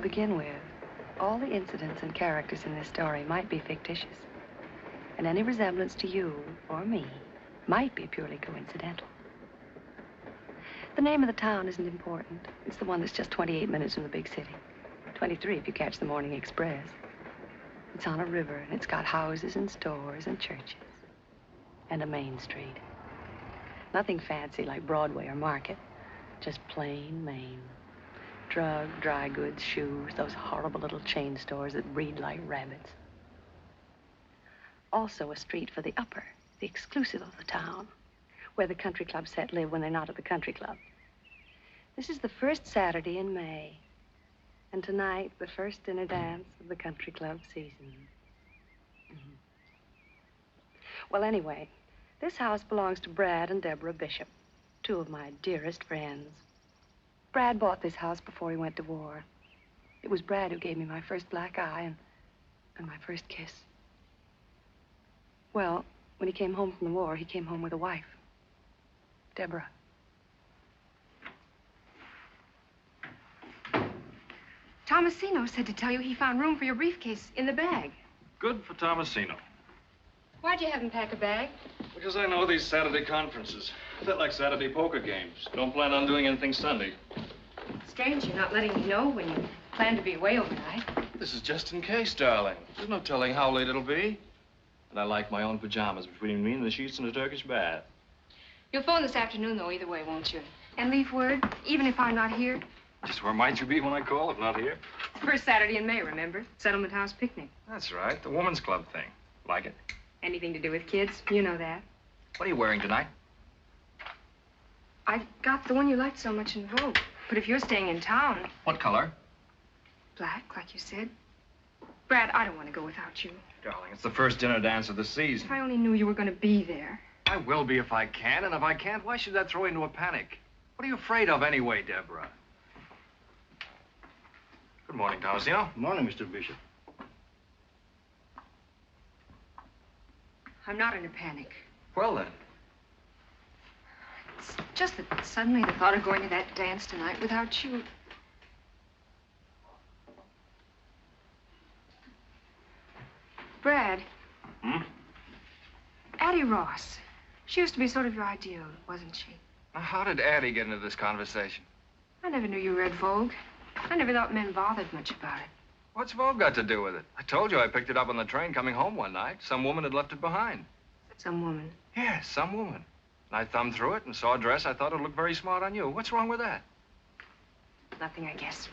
begin with, all the incidents and characters in this story might be fictitious. And any resemblance to you or me might be purely coincidental. The name of the town isn't important. It's the one that's just 28 minutes from the big city. 23 if you catch the morning express. It's on a river, and it's got houses and stores and churches. And a main street. Nothing fancy like Broadway or Market. Just plain Maine. Drug, dry goods, shoes, those horrible little chain stores that breed like rabbits. Also a street for the upper, the exclusive of the town, where the country club set live when they're not at the country club. This is the first Saturday in May, and tonight, the first dinner dance of the country club season. Well, anyway, this house belongs to Brad and Deborah Bishop, two of my dearest friends. Brad bought this house before he went to war. It was Brad who gave me my first black eye and my first kiss. Well, when he came home from the war, he came home with a wife, Deborah. Tomasino said to tell you he found room for your briefcase in the bag. Good for Tomasino. Why'd you have him pack a bag? Because I know these Saturday conferences. A bit like Saturday poker games. Don't plan on doing anything Sunday. Strange you're not letting me know when you plan to be away overnight. This is just in case, darling. There's no telling how late it'll be. And I like my own pajamas between me and the sheets in a Turkish bath. You'll phone this afternoon, though, either way, won't you? And leave word, even if I'm not here? Just where might you be when I call if not here? First Saturday in May, remember? Settlement House picnic. That's right, the woman's club thing. Like it? Anything to do with kids, you know that. What are you wearing tonight? I got the one you liked so much in Vogue. But if you're staying in town... What color? Black, like you said. Brad, I don't want to go without you. Darling, it's the first dinner dance of the season. If I only knew you were going to be there. I will be if I can, and if I can't, why should that throw you into a panic? What are you afraid of anyway, Deborah? Good morning, Tomasino. Good morning, Mr. Bishop. I'm not in a panic. Well, then. It's just that suddenly the thought of going to that dance tonight without you... Brad. Hmm? Addie Ross. She used to be sort of your ideal, wasn't she? Now, how did Addie get into this conversation? I never knew you read Vogue. I never thought men bothered much about it. What's Vogue got to do with it? I told you I picked it up on the train coming home one night. Some woman had left it behind. Some woman. Yes, some woman. And I thumbed through it and saw a dress I thought would look very smart on you. What's wrong with that? Nothing, I guess.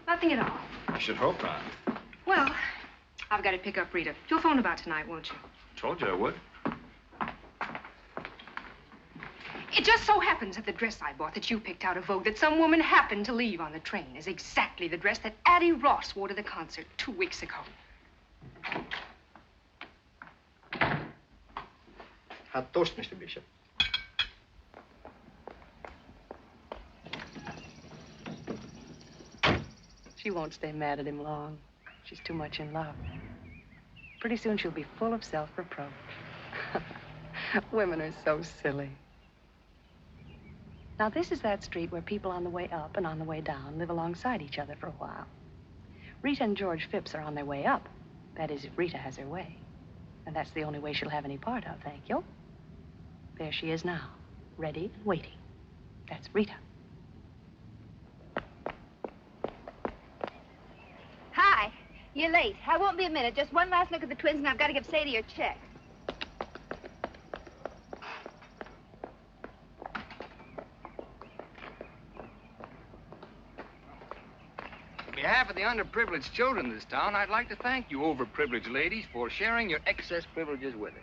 Nothing at all. I should hope not. Well, I've got to pick up Rita. You'll phone about tonight, won't you? Told you I would. It just so happens that the dress I bought that you picked out of Vogue that some woman happened to leave on the train is exactly the dress that Addie Ross wore to the concert 2 weeks ago. Hot toast, Mr. Bishop. She won't stay mad at him long. She's too much in love. Pretty soon she'll be full of self-reproach. Women are so silly. Now, this is that street where people on the way up and on the way down live alongside each other for a while. Rita and George Phipps are on their way up. That is, if Rita has her way. And that's the only way she'll have any part of, thank you. There she is now, ready and waiting. That's Rita. Hi. You're late. I won't be a minute. Just one last look at the twins, and I've got to give Sadie her check. On behalf of the underprivileged children in this town, I'd like to thank you overprivileged ladies for sharing your excess privileges with us.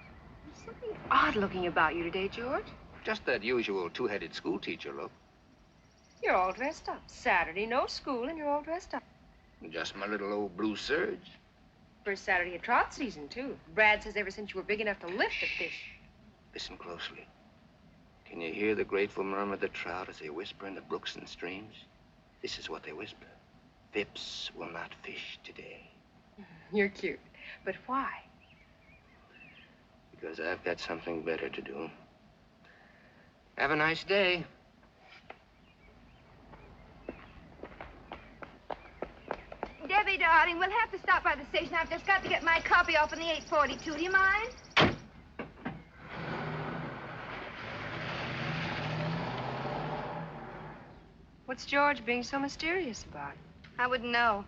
There's something odd-looking about you today, George. Just that usual two-headed schoolteacher look. You're all dressed up. Saturday, no school, and you're all dressed up. Just my little old blue serge. First Saturday of trout season, too. Brad says ever since you were big enough to lift a fish. Listen closely. Can you hear the grateful murmur of the trout as they whisper in the brooks and streams? This is what they whisper. Phipps will not fish today. You're cute. But why? Because I've got something better to do. Have a nice day. darling. We'll have to stop by the station. I've just got to get my copy off in the 842. Do you mind? What's George being so mysterious about? I wouldn't know.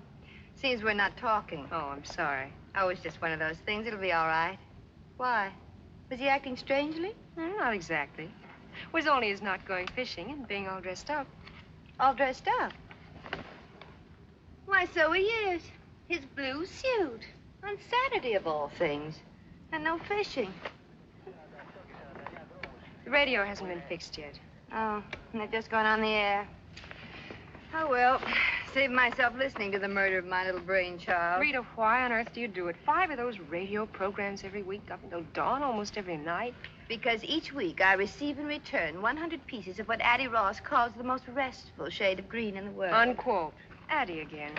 Seems we're not talking. Oh, I'm sorry. Oh, it's just one of those things. It'll be all right. Why? Was he acting strangely? Not exactly. It was only his not going fishing and being all dressed up. All dressed up? Why, so he is. His blue suit. On Saturday, of all things. And no fishing. The radio hasn't been fixed yet. Oh, and they're just going on the air. Oh, well, save myself listening to the murder of my little brainchild. Rita, why on earth do you do it? 5 of those radio programs every week up until dawn almost every night? Because each week I receive in return 100 pieces of what Addie Ross calls the most restful shade of green in the world. Unquote. Addie again.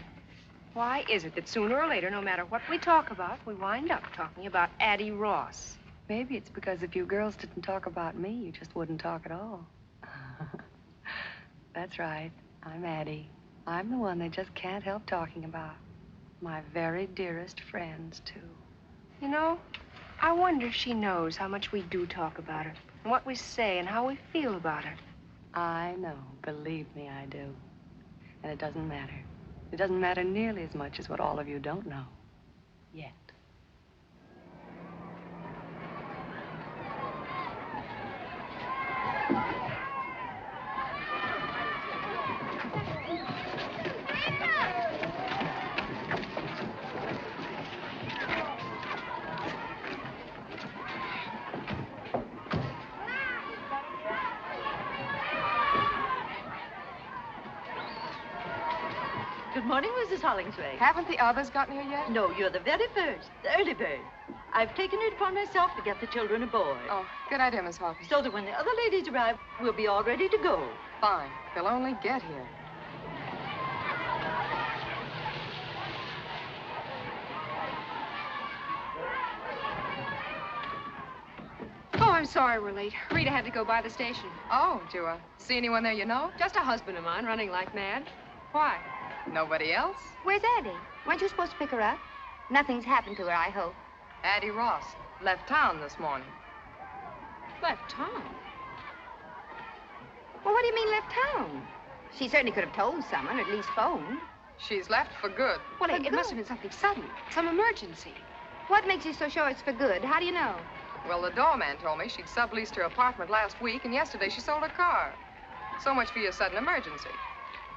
Why is it that sooner or later, no matter what we talk about, we wind up talking about Addie Ross? Maybe it's because if you girls didn't talk about me, you just wouldn't talk at all. That's right. I'm Addie. I'm the one they just can't help talking about. My very dearest friends, too. You know, I wonder if she knows how much we do talk about her, and what we say, and how we feel about her. I know. Believe me, I do. And it doesn't matter. It doesn't matter nearly as much as what all of you don't know. Yet. Good morning, Mrs. Hollingsworth. Haven't the others gotten here yet? No, you're the very first, the early bird. I've taken it upon myself to get the children aboard. Oh, good idea, Miss Hawkins. So that when the other ladies arrive, we'll be all ready to go. Fine. They'll only get here. Oh, I'm sorry we're late. Rita had to go by the station. Oh, do you see anyone there you know? Just a husband of mine running like mad. Why? Nobody else? Where's Addie? Weren't you supposed to pick her up? Nothing's happened to her, I hope. Addie Ross left town this morning. Left town? Well, what do you mean left town? She certainly could have told someone, or at least phoned. She's left for good. Well, For it good? must have been something sudden. Some emergency. What makes you so sure it's for good? How do you know? Well, the doorman told me she'd subleased her apartment last week, and yesterday she sold her car. So much for your sudden emergency.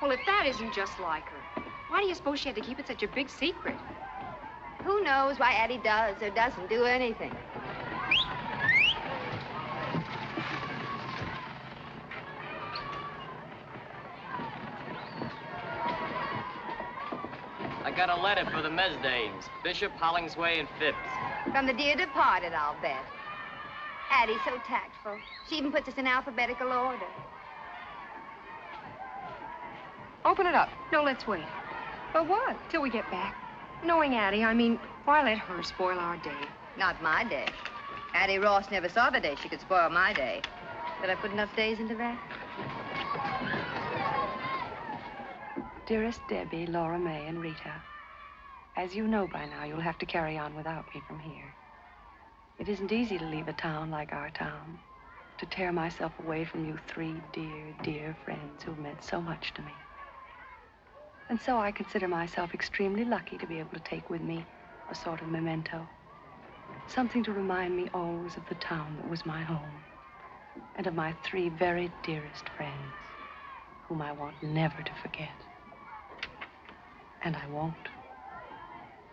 Well, if that isn't just like her, why do you suppose she had to keep it such a big secret? Who knows why Addie does or doesn't do anything? I got a letter for the Mesdames, Bishop, Hollingsway, and Phipps. From the dear departed, I'll bet. Addie's so tactful. She even puts us in alphabetical order. Open it up. No, let's wait. For what? Till we get back. Knowing Addie, I mean, why let her spoil our day? Not my day. Addie Ross never saw the day she could spoil my day. Did I put enough days into that? Dearest Debbie, Laura May, and Rita, as you know by now, you'll have to carry on without me from here. It isn't easy to leave a town like our town, to tear myself away from you 3 dear, dear friends who've meant so much to me. And so I consider myself extremely lucky to be able to take with me a sort of memento, something to remind me always of the town that was my home, and of my 3 very dearest friends, whom I want never to forget. And I won't.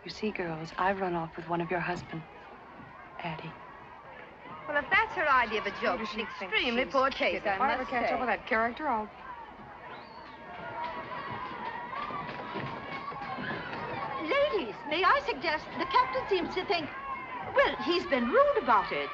You see, girls, I've run off with one of your husbands, Addie. Well, if that's her idea of a joke, it's an extremely poor taste, If I ever catch up with that character, I'll... Ladies, may I suggest the captain seems to think, well, he's been rude about it.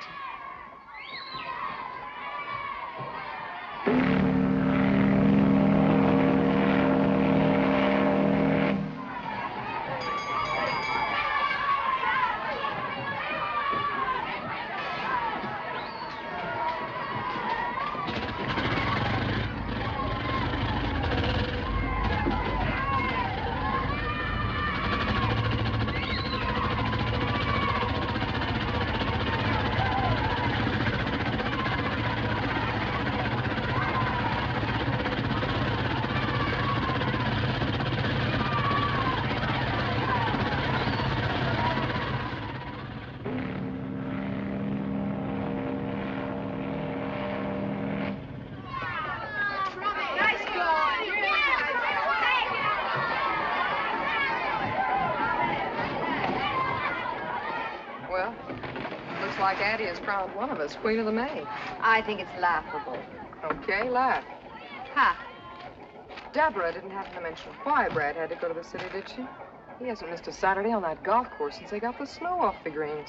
like Addie has crowned one of us Queen of the May. I think it's laughable. Okay, laugh. Ha! Deborah didn't happen to mention why Brad had to go to the city, did she? He hasn't missed a Saturday on that golf course since they got the snow off the greens.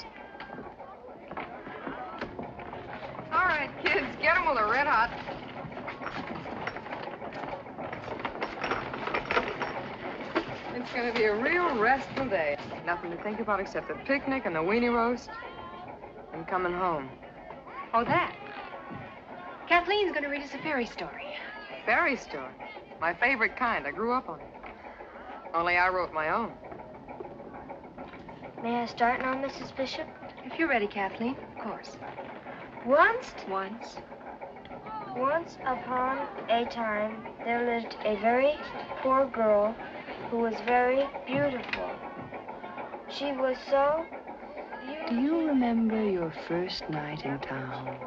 All right, kids, get them while they're red hot. It's going to be a real restful day. Nothing to think about except the picnic and the weenie roast and coming home. Oh, that. Kathleen's going to read us a fairy story. Fairy story. My favorite kind. I grew up on it. Only I wrote my own. May I start now, Mrs. Bishop? If you're ready, Kathleen, of course. Once upon a time, there lived a very poor girl who was very beautiful. She was so beautiful. Do you remember your first night in town?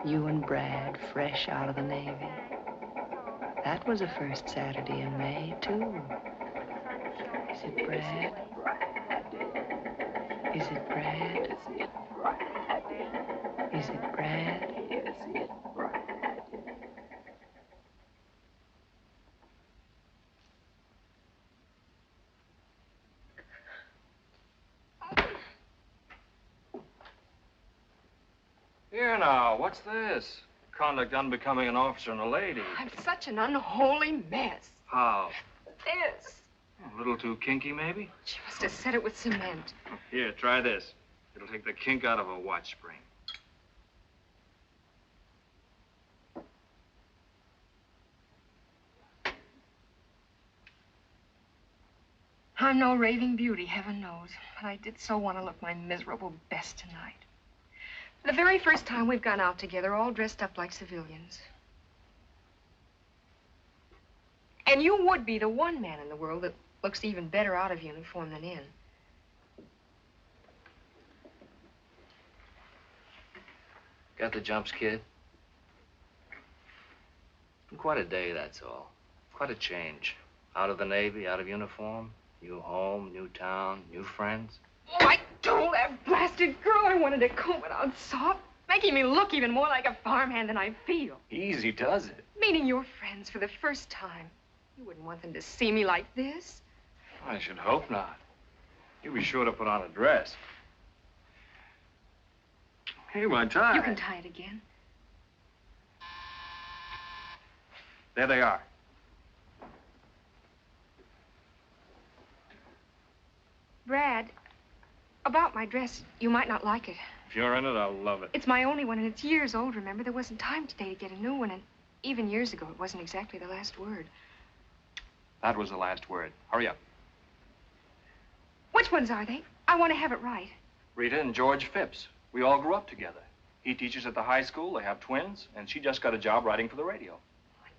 You and Brad, fresh out of the Navy. That was a first Saturday in May, too. Is it Brad? Is it Brad? Is it Brad? Here now, what's this? Conduct unbecoming an officer and a lady. I'm such an unholy mess. How? This. A little too kinky, maybe? She must have set it with cement. Here, try this. It'll take the kink out of a watch spring. I'm no raving beauty, heaven knows, but I did so want to look my miserable best tonight. The very first time we've gone out together, all dressed up like civilians. And you would be the one man in the world that looks even better out of uniform than in. Got the jumps, kid? Quite a day, that's all. Quite a change. Out of the Navy, out of uniform, new home, new town, new friends. Oh, I told that blasted girl I wanted to comb it out soft, making me look even more like a farmhand than I feel. Easy does it. Meeting your friends for the first time. You wouldn't want them to see me like this. I should hope not. You'll be sure to put on a dress. Hey, my tie. You can tie it again. There they are. Brad, about my dress, you might not like it. If you're in it, I'll love it. It's my only one, and it's years old, remember? There wasn't time today to get a new one, and even years ago, it wasn't exactly the last word. That was the last word. Hurry up. Which ones are they? I want to have it right. Rita and George Phipps. We all grew up together. He teaches at the high school. They have twins, and she just got a job writing for the radio.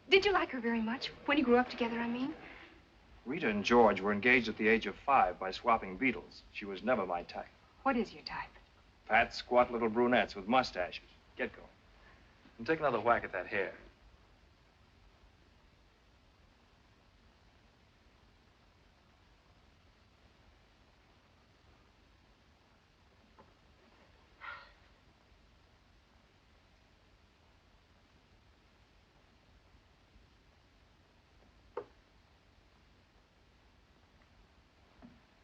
Did you like her very much? When you grew up together, I mean? Rita and George were engaged at the age of 5 by swapping beetles. She was never my type. What is your type? Fat, squat little brunettes with mustaches. Get going. And take another whack at that hair.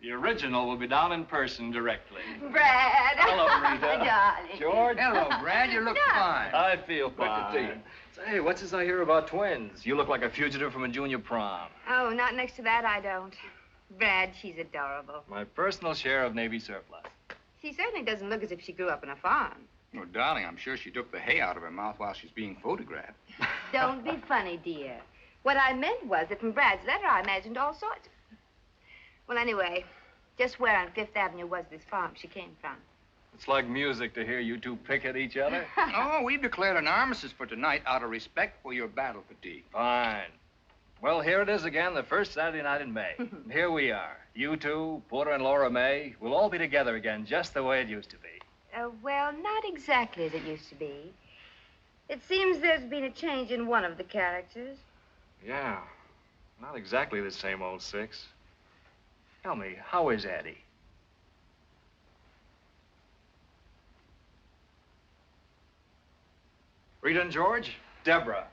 The original will be down in person directly. Brad. Hello, Rita. Darling. George. Hello, Brad. You look fine. I feel Good to see you. fine. Say, what's this I hear about twins? You look like a fugitive from a junior prom. Oh, not next to that, I don't. Brad, she's adorable. My personal share of Navy surplus. She certainly doesn't look as if she grew up on a farm. Oh, darling, I'm sure she took the hay out of her mouth while she's being photographed. Don't be funny, dear. What I meant was that from Brad's letter, I imagined all sorts. Well, anyway, just where on Fifth Avenue was this farm she came from? It's like music to hear you two pick at each other. Oh, we've declared an armistice for tonight out of respect for your battle fatigue. Fine. Well, here it is again, the first Saturday night in May. And here we are. You two, Porter and Laura May, we'll all be together again, just the way it used to be. Well, not exactly as it used to be. It seems there's been a change in one of the characters. Yeah, not exactly the same old six. Tell me, how is Addie? Rita and George, Deborah.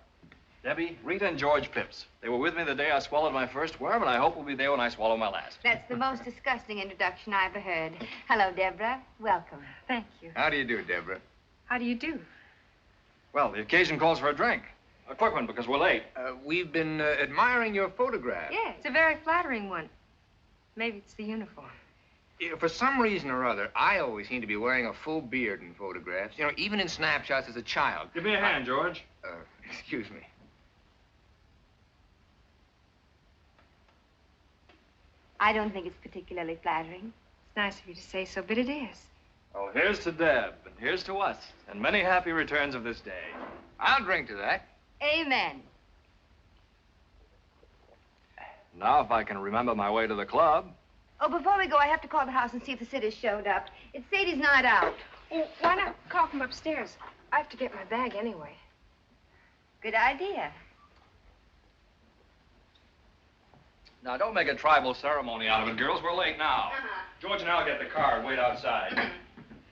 Debbie, Rita and George Phipps. They were with me the day I swallowed my first worm, and I hope will be there when I swallow my last. That's the most disgusting introduction I ever heard. Hello, Deborah. Welcome. Thank you. How do you do, Deborah? How do you do? Well, the occasion calls for a drink. A quick one, because we're late. We've been admiring your photograph. Yeah, it's a very flattering one. Maybe it's the uniform. Yeah, for some reason or other, I always seem to be wearing a full beard in photographs. You know, even in snapshots as a child. Give me a hand, George. Excuse me. I don't think it's particularly flattering. It's nice of you to say so, but it is. Oh, here's to Deb, and here's to us, and many happy returns of this day. I'll drink to that. Amen. Now, if I can remember my way to the club. Oh, before we go, I have to call the house and see if the sitters showed up. It's Sadie's night out. Oh, why not call from upstairs? I have to get my bag anyway. Good idea. Now, don't make a tribal ceremony out of it, girls. We're late now. George and I'll get the car and wait outside.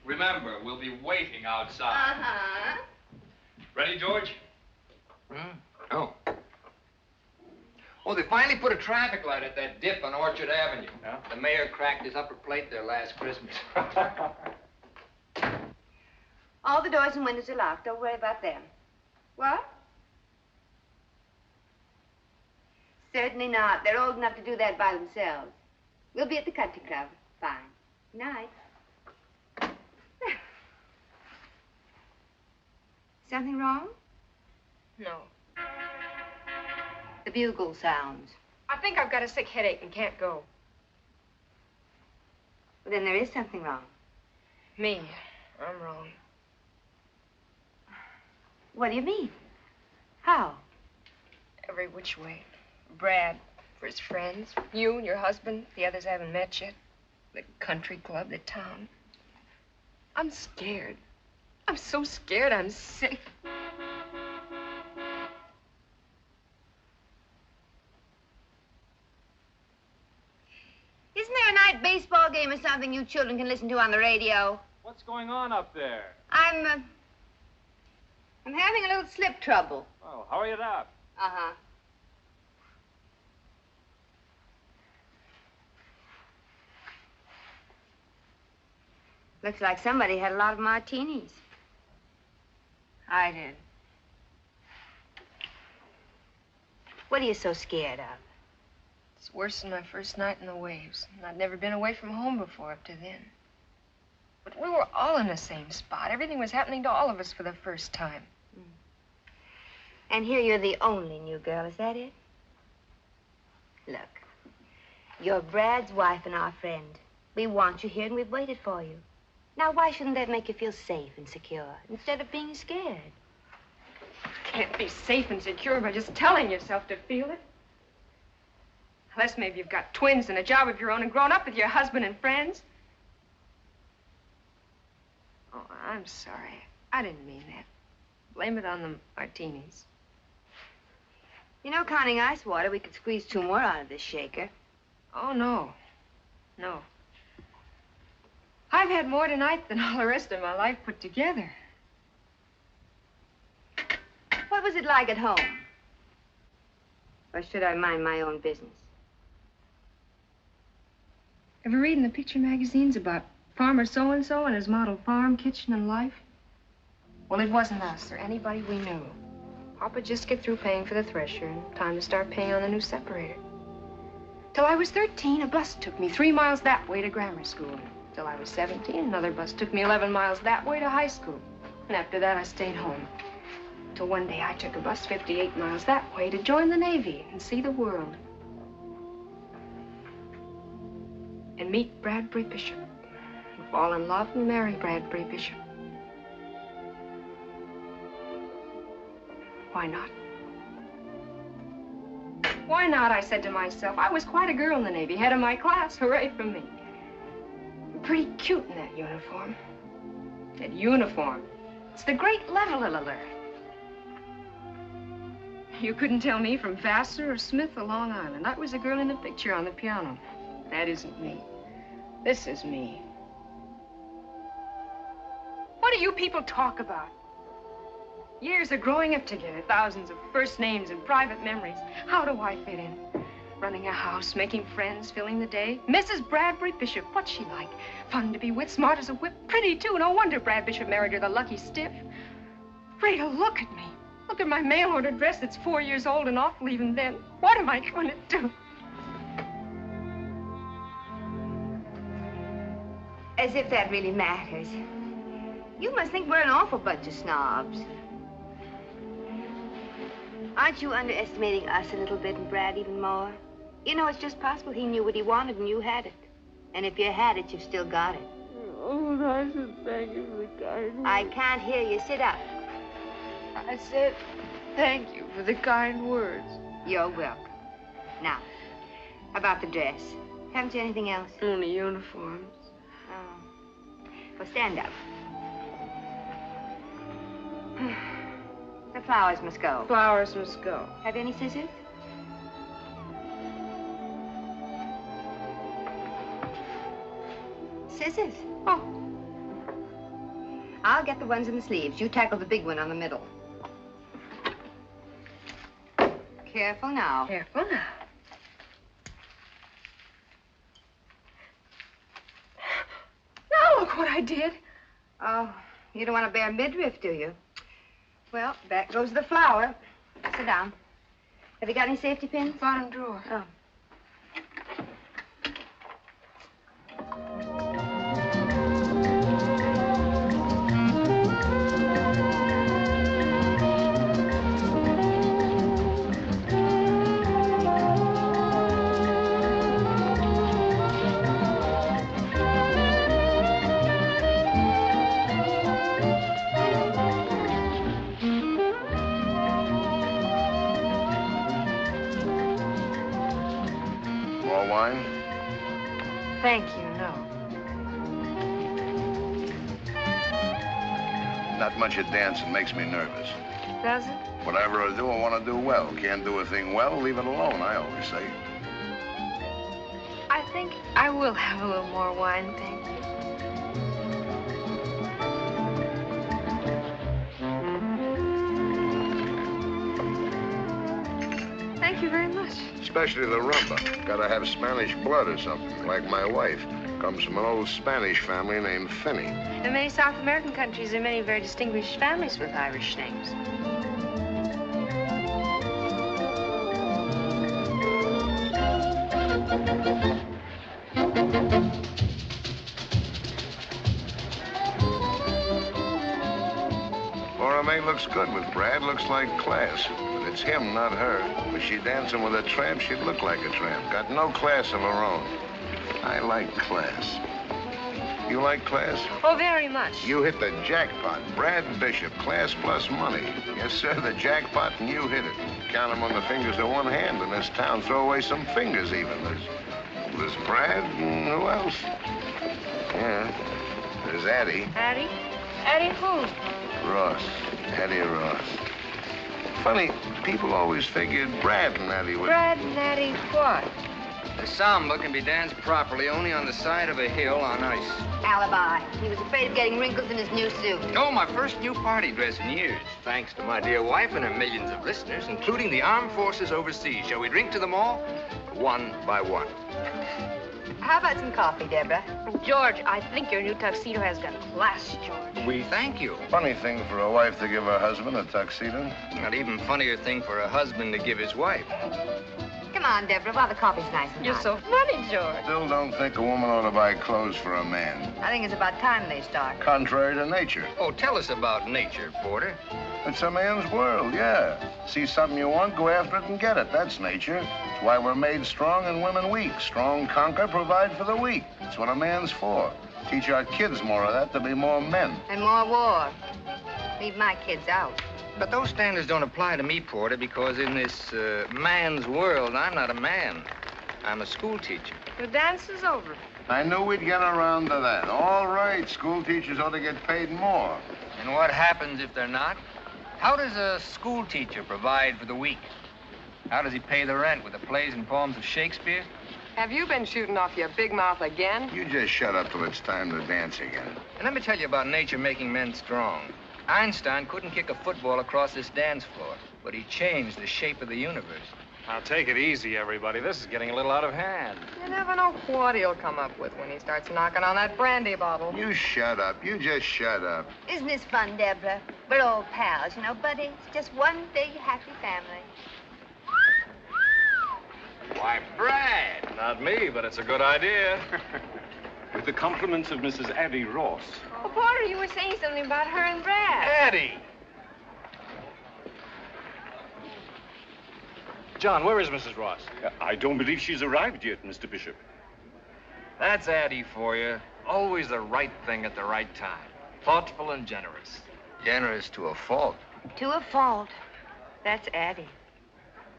Remember, we'll be waiting outside. Ready, George? Oh. Oh, they finally put a traffic light at that dip on Orchard Avenue. Yeah? The mayor cracked his upper plate there last Christmas. All the doors and windows are locked. Don't worry about them. What? Certainly not. They're old enough to do that by themselves. We'll be at the country club. Fine. Good night. Something wrong? No. The bugle sounds. I think I've got a sick headache and can't go. Well, then there is something wrong. Me. I'm wrong. What do you mean? How? Every which way. Brad, for his friends. You and your husband. The others I haven't met yet. The country club, the town. I'm scared. I'm so scared I'm sick. Isn't there a night baseball game or something you children can listen to on the radio? What's going on up there? I'm having a little slip trouble. Oh, hurry it up. Uh-huh. Looks like somebody had a lot of martinis. I did. What are you so scared of? It's worse than my first night in the waves. And I'd never been away from home before up to then. But we were all in the same spot. Everything was happening to all of us for the first time. And here you're the only new girl, is that it? Look, you're Brad's wife and our friend. We want you here and we've waited for you. Now, why shouldn't that make you feel safe and secure instead of being scared? Can't be safe and secure by just telling yourself to feel it. Unless maybe you've got twins and a job of your own and grown up with your husband and friends. Oh, I'm sorry. I didn't mean that. Blame it on the martinis. You know, counting ice water, we could squeeze 2 more out of this shaker. Oh, no. No. I've had more tonight than all the rest of my life put together. What was it like at home? Or should I mind my own business? Ever read in the picture magazines about Farmer so-and-so and his model farm, kitchen, and life? Well, it wasn't us or anybody we knew. Papa just get through paying for the thresher and time to start paying on the new separator. Till I was 13, a bus took me 3 miles that way to grammar school. Till I was 17, another bus took me 11 miles that way to high school. And after that, I stayed home. Till one day, I took a bus 58 miles that way to join the Navy and see the world. And meet Bradbury Bishop. And fall in love and marry Bradbury Bishop. Why not? Why not, I said to myself. I was quite a girl in the Navy, head of my class. Hooray for me. Pretty cute in that uniform. That uniform. It's the great leveler. You couldn't tell me from Vassar or Smith or Long Island. I was a girl in the picture on the piano. That isn't me. This is me. What do you people talk about? Years of growing up together, thousands of first names and private memories. How do I fit in? Running a house, making friends, filling the day. Mrs. Bradbury Bishop, what's she like? Fun to be with, smart as a whip, pretty too. No wonder Brad Bishop married her, the lucky stiff. Rita, look at me. Look at my mail order dress that's 4 years old and awful even then. What am I going to do? As if that really matters. You must think we're an awful bunch of snobs. Aren't you underestimating us a little bit and Brad even more? You know, it's just possible he knew what he wanted and you had it. And if you had it, you've still got it. Oh, I should thank you for the kind words. I can't hear you. Sit up. I said thank you for the kind words. You're welcome. Now, about the dress. Haven't you anything else? Only uniforms. Oh. Well, stand up. The flowers must go. Flowers must go. Have you any scissors? Scissors? Oh. I'll get the ones in the sleeves. You tackle the big one on the middle. Careful now. Careful now. Now look what I did. Oh, you don't want to bear midriff, do you? Well, back goes the flower. Sit down. Have you got any safety pins? Bottom drawer. Oh. Thank you, no. Not much at dancing makes me nervous. Does it? Whatever I do, I want to do well. Can't do a thing well, leave it alone, I always say. I think I will have a little more wine, thank you. Thank you very much. Especially the rumba. Gotta have Spanish blood or something, like my wife. Comes from an old Spanish family named Finney. In many South American countries, there are many very distinguished families with Irish names. Laura May looks good with Brad, looks like class. But it's him, not her. Was she dancing with a tramp, she'd look like a tramp. Got no class of her own. I like class. You like class? Oh, very much. You hit the jackpot. Brad Bishop, class plus money. Yes, sir, the jackpot, and you hit it. Count them on the fingers of one hand in this town. Throw away some fingers, even. There's Brad, and who else? Yeah, there's Addie. Addie? Addie who? Ross. Addie Ross. Funny, people always figured Brad and Addie would... Brad and Addie what? The samba can be danced properly only on the side of a hill on ice. Alibi. He was afraid of getting wrinkles in his new suit. Oh, my first new party dress in years. Thanks to my dear wife and her millions of listeners, including the armed forces overseas. Shall we drink to them all? One by one. How about some coffee, Deborah? George, I think your new tuxedo has got class, George. We thank you. Funny thing for a wife to give her husband a tuxedo. Not even funnier thing for a husband to give his wife. Come on, Deborah, while the coffee's nice and You're hot. so funny, George. Still don't think a woman ought to buy clothes for a man. I think it's about time they start. Contrary to nature. Oh, tell us about nature, Porter. It's a man's world, yeah. See something you want, go after it and get it. That's nature. It's why we're made strong and women weak. Strong conquer, provide for the weak. That's what a man's for. Teach our kids more of that to be more men. And more war. Leave my kids out. But those standards don't apply to me, Porter, because in this man's world, I'm not a man. I'm a school teacher. The dance is over. I knew we'd get around to that. All right, school teachers ought to get paid more. And what happens if they're not? How does a school teacher provide for the weak? How does he pay the rent? With the plays and poems of Shakespeare? Have you been shooting off your big mouth again? You just shut up till it's time to dance again. And let me tell you about nature making men strong. Einstein couldn't kick a football across this dance floor, but he changed the shape of the universe. Now, take it easy, everybody. This is getting a little out of hand. You never know what he'll come up with when he starts knocking on that brandy bottle. You shut up. You just shut up. Isn't this fun, Deborah? We're old pals, you know, buddies. Just one big happy family. Why, Brad! Not me, but it's a good idea. With the compliments of Mrs. Addie Ross. Oh, Porter, you were saying something about her and Brad. Addie! John, where is Mrs. Ross? I don't believe she's arrived yet, Mr. Bishop. That's Addie for you. Always the right thing at the right time. Thoughtful and generous. Generous to a fault. To a fault. That's Addie.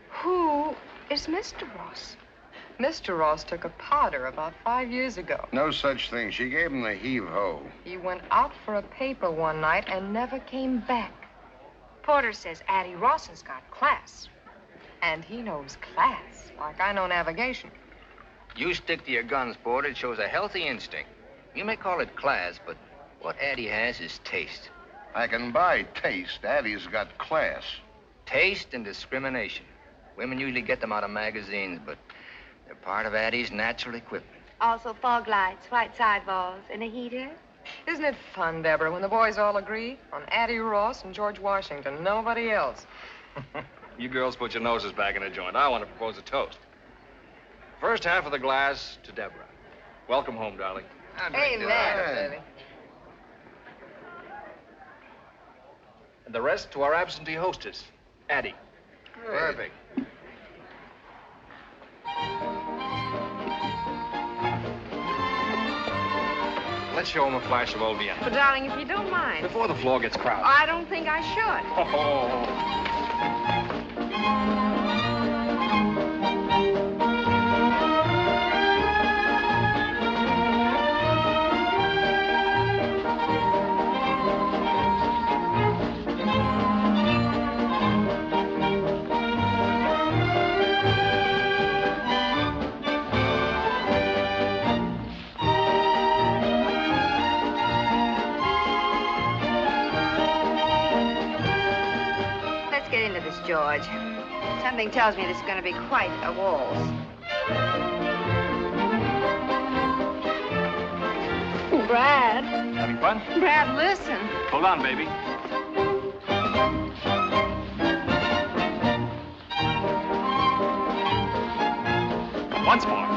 Who is Mr. Ross? Mr. Ross took a powder about 5 years ago. No such thing. She gave him the heave-ho. He went out for a paper one night and never came back. Porter says Addie Ross has got class. And he knows class, like I know navigation. You stick to your guns, Porter. It shows a healthy instinct. You may call it class, but what Addie has is taste. I can buy taste. Addie's got class. Taste and discrimination. Women usually get them out of magazines, but they're part of Addie's natural equipment. Also fog lights, white sidewalls, and a heater. Isn't it fun, Deborah, when the boys all agree on Addie Ross and George Washington, nobody else? You girls put your noses back in a joint. I want to propose a toast. First half of the glass to Deborah. Welcome home, darling. Amen, baby. And the rest to our absentee hostess, Addie. Perfect. Let's show him a flash of old Vienna. But, darling, if you don't mind. Before the floor gets crowded. I don't think I should. Oh. George. Something tells me this is going to be quite a waltz. Brad. Having fun? Brad, listen. Hold on, baby. Once more.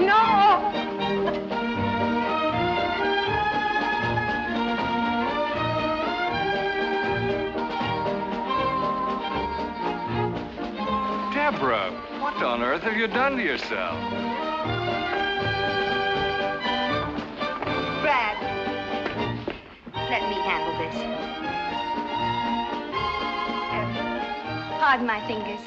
No! Deborah, what on earth have you done to yourself? Brad, let me handle this. Pardon my fingers.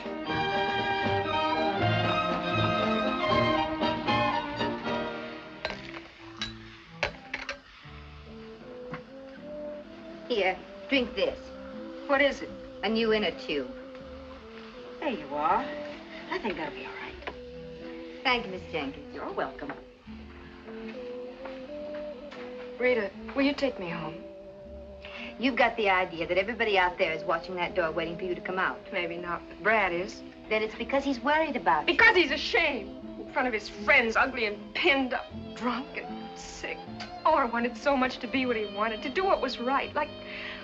Here, drink this. What is it? A new inner tube. There you are. I think that'll be all right. Thank you, Miss Jenkins. You're welcome. Rita, will you take me home? You've got the idea that everybody out there is watching that door waiting for you to come out. Maybe not, but Brad is. Then it's because he's worried about you. Because he's ashamed. In front of his friends, ugly and pinned up, drunk and sick. Oh, I wanted so much to be what he wanted, to do what was right. Like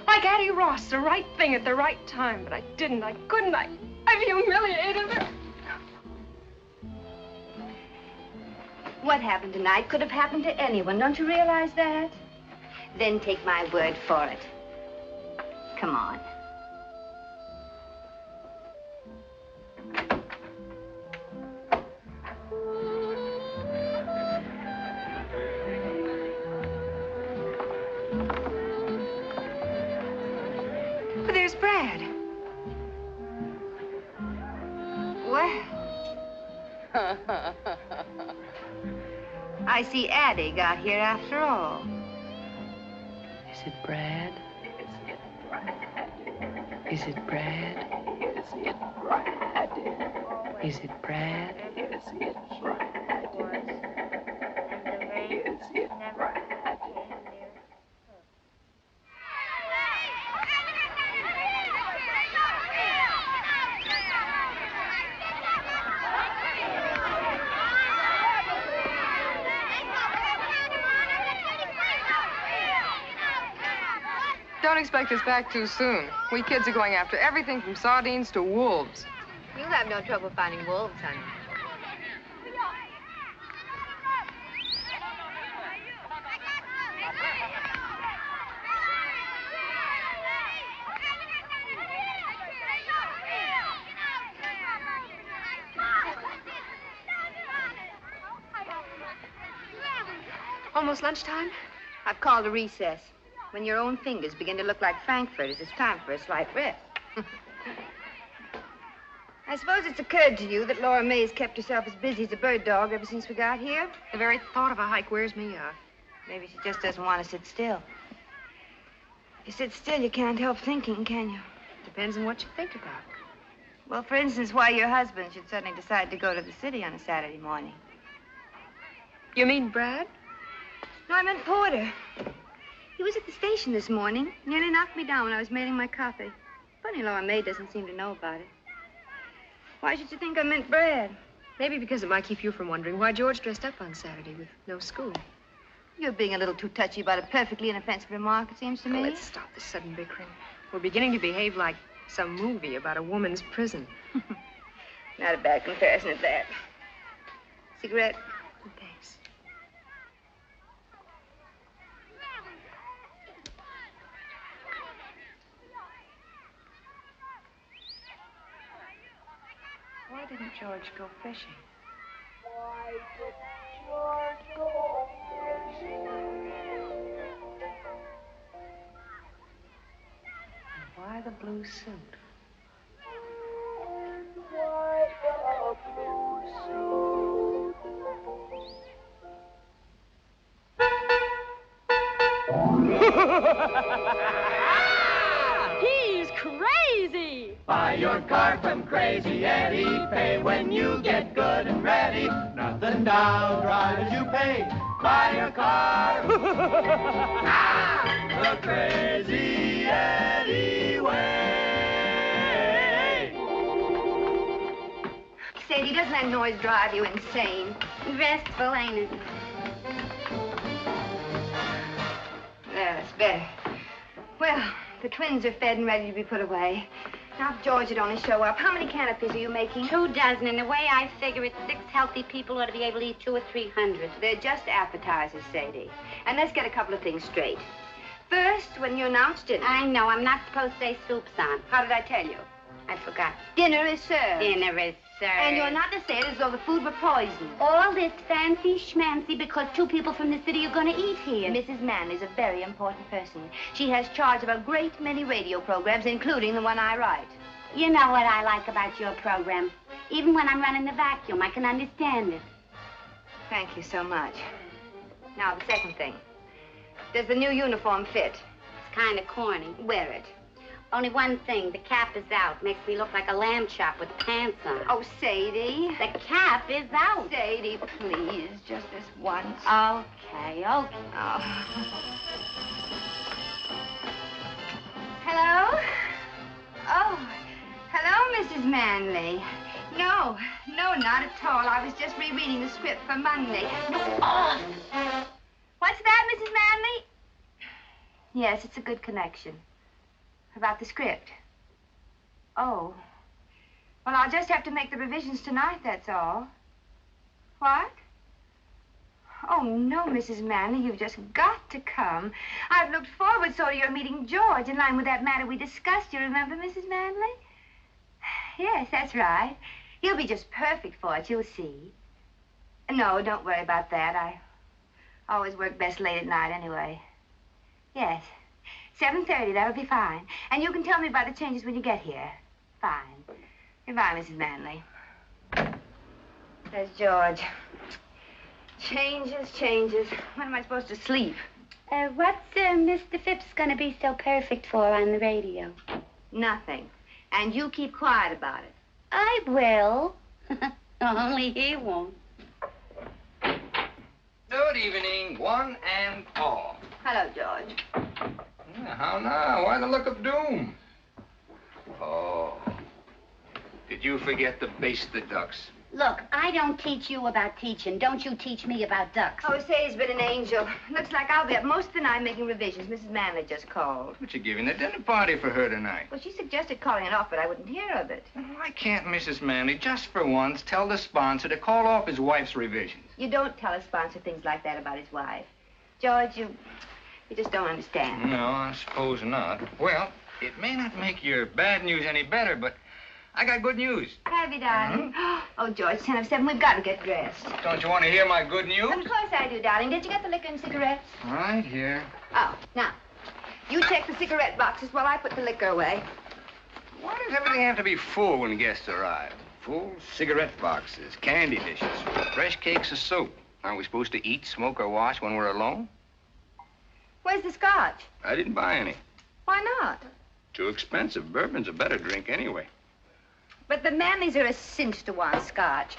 Addie Ross, the right thing at the right time. But I didn't, I couldn't, I've humiliated her. What happened tonight could have happened to anyone. Don't you realize that? Then take my word for it. Come on. But there's Brad. Well. I see Addie got here after all. Is it Brad? Is it Brad? Is it Brad? Is it Brad? Is it Brad? Is it Brad? Don't expect us back too soon. We kids are going after everything from sardines to wolves. You'll have no trouble finding wolves, honey. Almost lunchtime? I've called a recess. When your own fingers begin to look like frankfurters, it's time for a slight rest. I suppose it's occurred to you that Laura May's kept herself as busy as a bird dog ever since we got here. The very thought of a hike wears me out. Maybe she just doesn't want to sit still. If you sit still, you can't help thinking, can you? Depends on what you think about. Well, for instance, why your husband should suddenly decide to go to the city on a Saturday morning. You mean Brad? No, I meant Porter. He was at the station this morning. Nearly knocked me down when I was mailing my copy. Funny Laura May doesn't seem to know about it. Why should you think I meant Brad? Maybe because it might keep you from wondering why George dressed up on Saturday with no school. You're being a little too touchy about a perfectly inoffensive remark, it seems to me. Let's stop this sudden bickering. We're beginning to behave like some movie about a woman's prison. Not a bad comparison at that. Cigarette? Thanks. Why didn't George go fishing? Why didn't George go fishing? And why the blue suit? Why the blue suit? He's crazy! Buy your car from Crazy Eddie. Pay when you get good and ready. Nothing down, drive as you pay. Buy your car the Crazy Eddie way. Sadie, doesn't that noise drive you insane? Restful, ain't it? There, that's better. Well, the twins are fed and ready to be put away. Now, if George would only show up, how many canopies are you making? 2 dozen, and the way I figure it, 6 healthy people ought to be able to eat 200 or 300. They're just appetizers, Sadie. And let's get a couple of things straight. First, when you announced dinner... I know, I'm not supposed to say soup's on. How did I tell you? I forgot. Dinner is served. Dinner is served. And you're not to say it as though the food were poisoned. All this fancy schmancy because 2 people from the city are going to eat here. Mrs. Manley's a very important person. She has charge of a great many radio programs, including the one I write. You know what I like about your program. Even when I'm running the vacuum, I can understand it. Thank you so much. Now, the second thing. Does the new uniform fit? It's kind of corny. Wear it. Only one thing, the cap is out. Makes me look like a lamb chop with pants on. Oh, Sadie. The cap is out. Sadie, please, just this once. Okay. Oh. Hello? Oh, hello, Mrs. Manley. No, not at all. I was just rereading the script for Monday. No, off! What's that, Mrs. Manley? Yes, it's a good connection. About the script. Oh. Well, I'll just have to make the revisions tonight, that's all. What? Oh, no, Mrs. Manley, you've just got to come. I've looked forward so to your meeting George in line with that matter we discussed. You remember, Mrs. Manley? Yes, that's right. He'll be just perfect for it, you'll see. No, don't worry about that. I always work best late at night anyway. Yes. 7:30, that'll be fine. And you can tell me about the changes when you get here. Fine. Goodbye, Mrs. Manley. There's George. Changes. When am I supposed to sleep? What's Mr. Phipps gonna be so perfect for on the radio? Nothing. And you keep quiet about it. I will. Only he won't. Good evening, one and all. Hello, George. How now? Why the look of doom? Oh. Did you forget to baste the ducks? Look, I don't teach you about teaching. Don't you teach me about ducks. Oh, Sadie's been an angel. Looks like I'll be up most of the night making revisions. Mrs. Manley just called. But you're giving a dinner party for her tonight. Well, she suggested calling it off, but I wouldn't hear of it. Why can't Mrs. Manley, just for once, tell the sponsor to call off his wife's revisions? You don't tell a sponsor things like that about his wife. George, you just don't understand. No, I suppose not. Well, it may not make your bad news any better, but I got good news. Have you, darling? Oh, George, 10 of 7. We've got to get dressed. Don't you want to hear my good news? Of course I do, darling. Did you get the liquor and cigarettes? Right here. Oh, now, you check the cigarette boxes while I put the liquor away. Why does everything have to be full when guests arrive? Full cigarette boxes, candy dishes, fresh cakes of soap. Aren't we supposed to eat, smoke, or wash when we're alone? Where's the scotch? I didn't buy any. Why not? Too expensive. Bourbon's a better drink anyway. But the Manleys are a cinch to want scotch.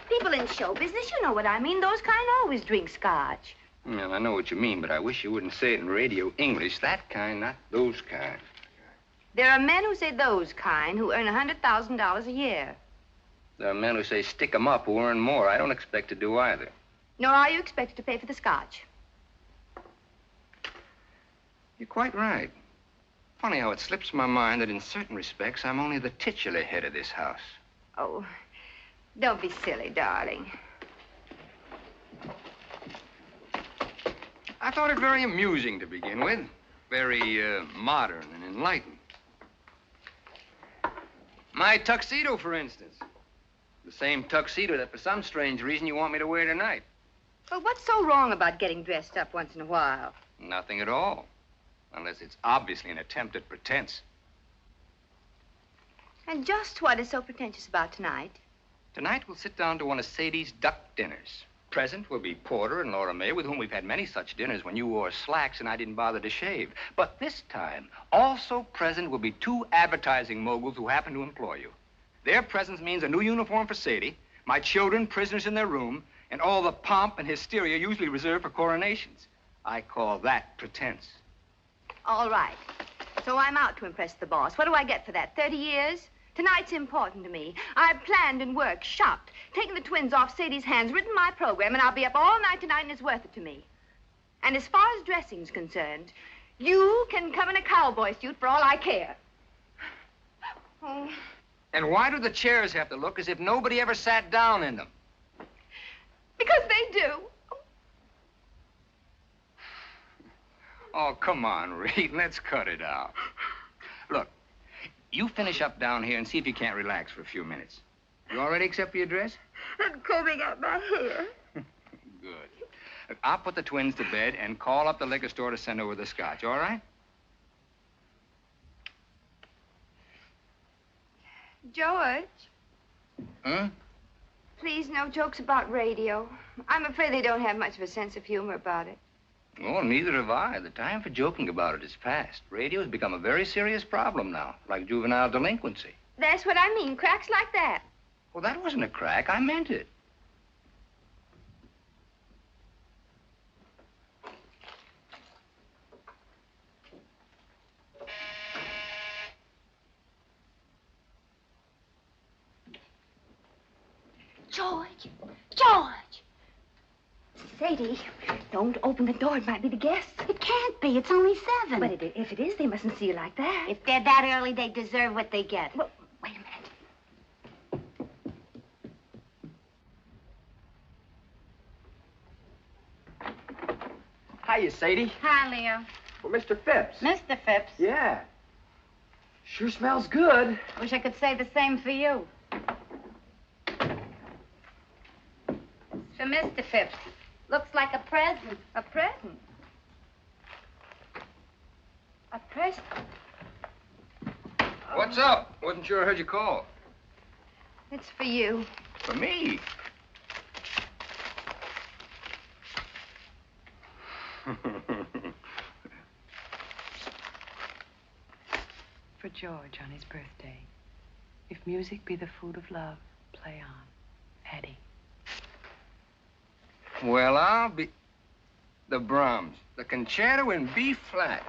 People in show business, you know what I mean. Those kind always drink scotch. Well, I know what you mean, but I wish you wouldn't say it in radio English. That kind, not those kind. There are men who say those kind who earn $100,000 a year. There are men who say stick 'em up who earn more. I don't expect to do either. Nor are you expected to pay for the scotch. You're quite right. Funny how it slips my mind that in certain respects, I'm only the titular head of this house. Oh, don't be silly, darling. I thought it very amusing to begin with. Very, modern and enlightened. My tuxedo, for instance. The same tuxedo that for some strange reason you want me to wear tonight. But what's so wrong about getting dressed up once in a while? Nothing at all. Unless it's obviously an attempt at pretense. And just what is so pretentious about tonight? Tonight we'll sit down to one of Sadie's duck dinners. Present will be Porter and Laura May, with whom we've had many such dinners when you wore slacks and I didn't bother to shave. But this time, also present will be 2 advertising moguls who happen to employ you. Their presence means a new uniform for Sadie, my children prisoners in their room, and all the pomp and hysteria usually reserved for coronations. I call that pretense. All right. So I'm out to impress the boss. What do I get for that? 30 years? Tonight's important to me. I've planned and worked, shopped, taken the twins off Sadie's hands, written my program, and I'll be up all night tonight, and it's worth it to me. And as far as dressing's concerned, you can come in a cowboy suit for all I care. Oh. And why do the chairs have to look as if nobody ever sat down in them? Because they do. Oh, come on, Reed. Let's cut it out. Look, you finish up down here and see if you can't relax for a few minutes. You all ready except for your dress? I'm combing out my hair. Good. Look, I'll put the twins to bed and call up the liquor store to send over the scotch, all right? George. Huh? Please, no jokes about radio. I'm afraid they don't have much of a sense of humor about it. Oh, neither have I. The time for joking about it is past. Radio has become a very serious problem now, like juvenile delinquency. That's what I mean, cracks like that. Well, that wasn't a crack. I meant it. George! George! Sadie, don't open the door. It might be the guests. It can't be. It's only 7. But if it is, they mustn't see you like that. If they're that early, they deserve what they get. Well, wait a minute. Hiya, Sadie. Hi, Leo. Well, Mr. Phipps. Mr. Phipps. Yeah. Sure smells good. Wish I could say the same for you. For Mr. Phipps. Looks like a present. A present? A present? What's up? Wasn't sure I heard you call. It's for you. For me? For George on his birthday. If music be the food of love, play on. Eddie. Well, I'll be... The Brahms. The concerto in B flat.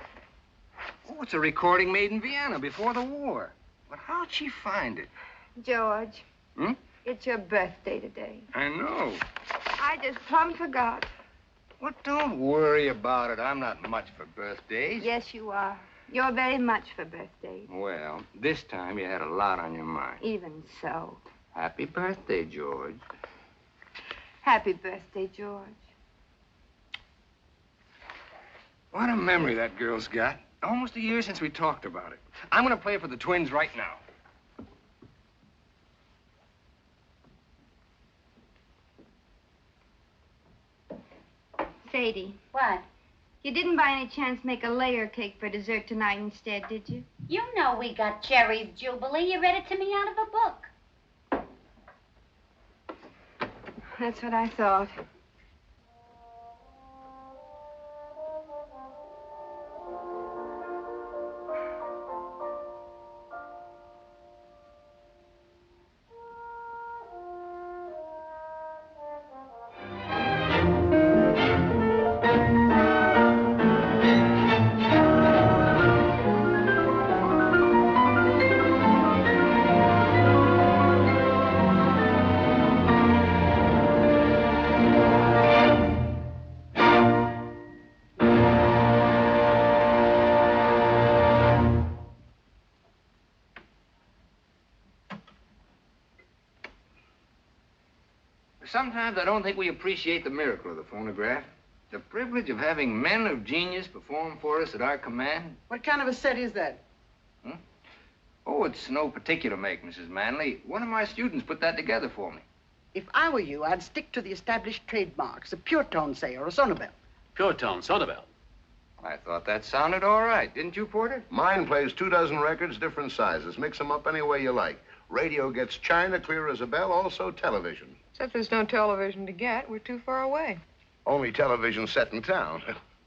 Oh, it's a recording made in Vienna before the war. But how'd she find it? George. Hmm? It's your birthday today. I know. I just plumb forgot. Well, don't worry about it. I'm not much for birthdays. Yes, you are. You're very much for birthdays. Well, this time you had a lot on your mind. Even so. Happy birthday, George. Happy birthday, George. What a memory that girl's got. Almost a year since we talked about it. I'm going to play for the Twins right now. Sadie. What? You didn't by any chance make a layer cake for dessert tonight instead, did you? You know we got Cherry's Jubilee. You read it to me out of a book. That's what I thought. Sometimes I don't think we appreciate the miracle of the phonograph. The privilege of having men of genius perform for us at our command. What kind of a set is that? Oh, it's no particular make, Mrs. Manley. One of my students put that together for me. If I were you, I'd stick to the established trademarks, a pure tone, say, or a sonobel. Pure tone, sonobel. I thought that sounded all right. Didn't you, Porter? Mine plays 24 records, different sizes. Mix them up any way you like. Radio gets china, clear as a bell, also television. Except there's no television to get. We're too far away. Only television set in town.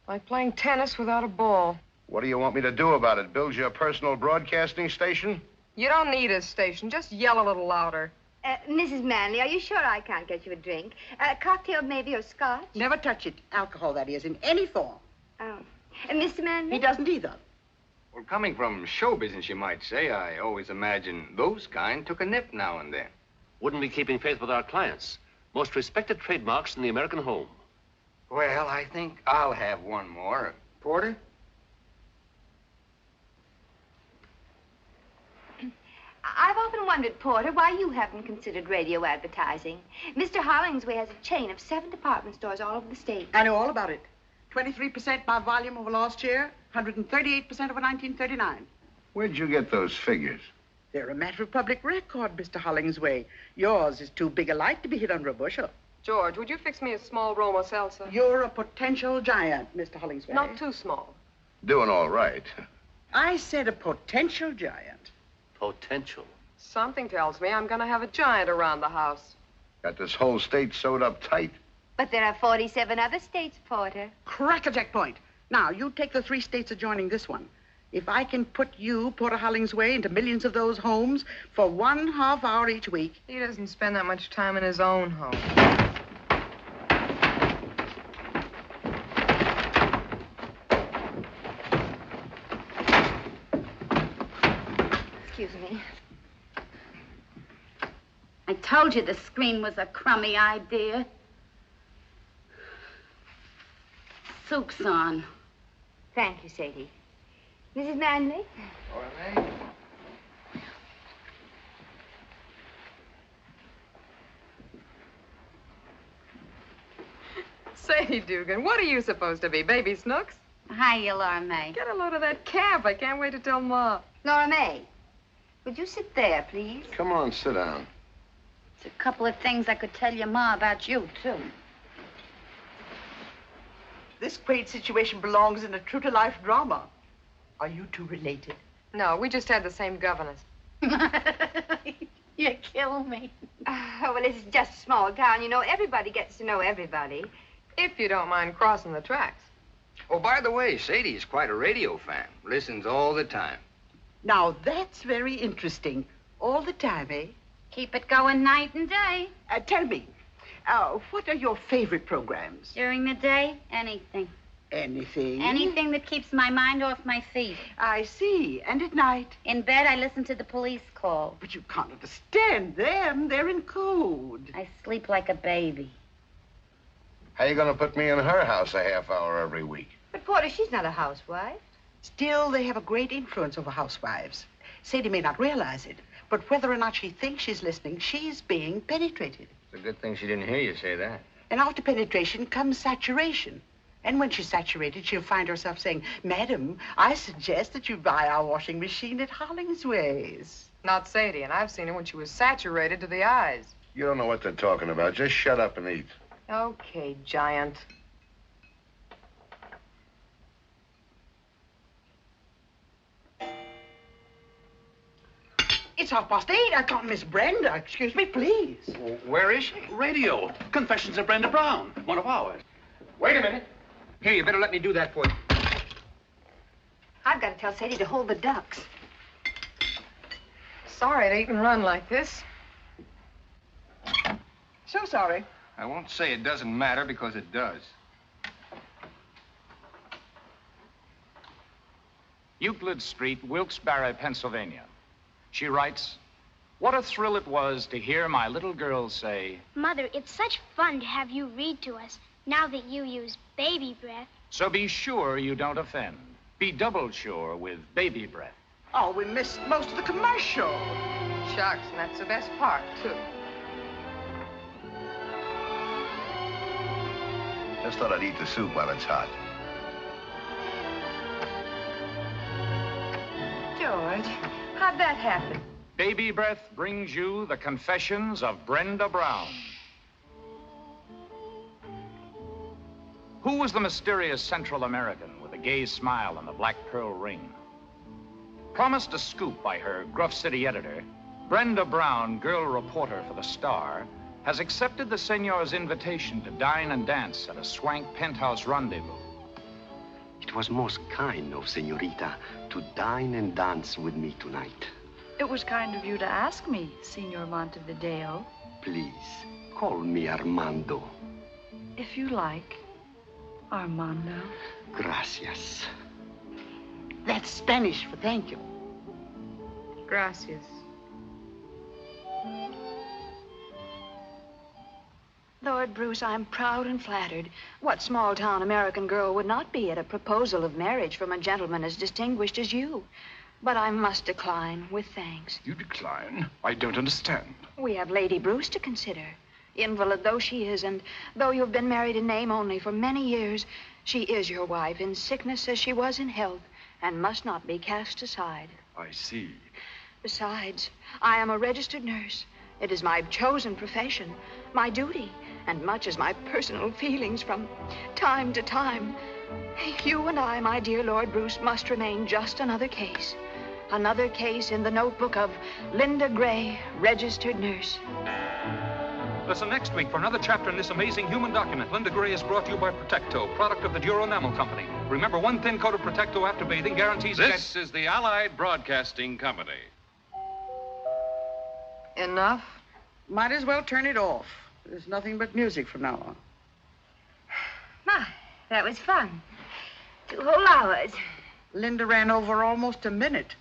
Like playing tennis without a ball. What do you want me to do about it? Build you a personal broadcasting station? You don't need a station. Just yell a little louder. Mrs. Manley, are you sure I can't get you a drink? A cocktail, maybe, or scotch? Never touch it. Alcohol, that is, in any form. Oh. Mr. Manley? He doesn't either. Well, coming from show business, you might say, I always imagined those kind took a nip now and then. Wouldn't be keeping faith with our clients. Most respected trademarks in the American home. Well, I think I'll have one more. Porter? I've often wondered, Porter, why you haven't considered radio advertising. Mr. Hollingsway has a chain of 7 department stores all over the state. I know all about it. 23% by volume over last year, 138% over 1939. Where'd you get those figures? They're a matter of public record, Mr. Hollingsway. Yours is too big a light to be hid under a bushel. George, would you fix me a small Roma salsa? You're a potential giant, Mr. Hollingsway. Not too small. Doing all right. I said a potential giant. Potential. Something tells me I'm going to have a giant around the house. Got this whole state sewed up tight. But there are 47 other states, Porter. Crackerjack point. Now, you take the 3 states adjoining this one. If I can put you, Porter Hollingsway, into millions of those homes for 1/2 hour each week. He doesn't spend that much time in his own home. Excuse me. I told you the screen was a crummy idea. Soup's on. Thank you, Sadie. Mrs. Manley? All right. Say, Dugan, what are you supposed to be, Baby Snooks? Hiya, Laura May. Get a load of that cap. I can't wait to tell Ma. Laura May, would you sit there, please? Come on, sit down. There's a couple of things I could tell your Ma about you, too. This quaint situation belongs in a true-to-life drama. Are you two related? No, we just had the same governess. You kill me. Oh, well, it's just a small town. You know, everybody gets to know everybody. If you don't mind crossing the tracks. Oh, by the way, Sadie's quite a radio fan. Listens all the time. Now, that's very interesting. All the time, eh? Keep it going night and day. Tell me, what are your favorite programs? During the day, anything. Anything? Anything that keeps my mind off my feet. I see. And at night? In bed, I listen to the police call. But you can't understand them. They're in code. I sleep like a baby. How you gonna put me in her house a half hour every week? But, Porter, she's not a housewife. Still, they have a great influence over housewives. Sadie may not realize it, but whether or not she thinks she's listening, she's being penetrated. It's a good thing she didn't hear you say that. And after penetration comes saturation. And when she's saturated, she'll find herself saying, Madam, I suggest that you buy our washing machine at Hollingsway's. Not Sadie, and I've seen her when she was saturated to the eyes. You don't know what they're talking about. Just shut up and eat. Okay, Giant. It's 8:30. I can't miss Brenda. Excuse me, please. Where is she? Radio. Confessions of Brenda Brown. One of ours. Wait a minute. Here, you better let me do that for you. I've got to tell Sadie to hold the ducks. Sorry to eat and run like this. So sorry. I won't say it doesn't matter because it does. Euclid Street, Wilkes-Barre, Pennsylvania. She writes, "What a thrill it was to hear my little girl say, Mother, it's such fun to have you read to us now that you use baby breath. so be sure you don't offend. Be double sure with baby breath." Oh, we missed most of the commercial. Shucks, and that's the best part, too. Just thought I'd eat the soup while it's hot. George, how'd that happen? Baby breath brings you the confessions of Brenda Brown. Who was the mysterious Central American with a gay smile and the black pearl ring? Promised a scoop by her Gruff City editor, Brenda Brown, girl reporter for the Star, has accepted the senor's invitation to dine and dance at a swank penthouse rendezvous. It was most kind of Senorita to dine and dance with me tonight. It was kind of you to ask me, Signor Montevideo. Please, call me Armando. If you like, Armando. Gracias. That's Spanish for thank you. Gracias. Lord Bruce, I'm proud and flattered. What small-town American girl would not be at a proposal of marriage from a gentleman as distinguished as you? But I must decline with thanks. You decline? I don't understand. We have Lady Bruce to consider. Invalid though she is, and though you've been married in name only for many years, she is your wife in sickness as she was in health, and must not be cast aside. I see. Besides, I am a registered nurse. It is my chosen profession, my duty, and much as my personal feelings from time to time. You and I, my dear Lord Bruce, must remain just another case. Another case in the notebook of Linda Gray, registered nurse. Listen next week for another chapter in this amazing human document. Linda Gray is brought to you by Protecto, product of the Duro Enamel Company. Remember, one thin coat of Protecto after bathing guarantees... This is the Allied Broadcasting Company. Enough? Might as well turn it off. There's nothing but music from now on. My, that was fun. 2 whole hours. Linda ran over almost a minute.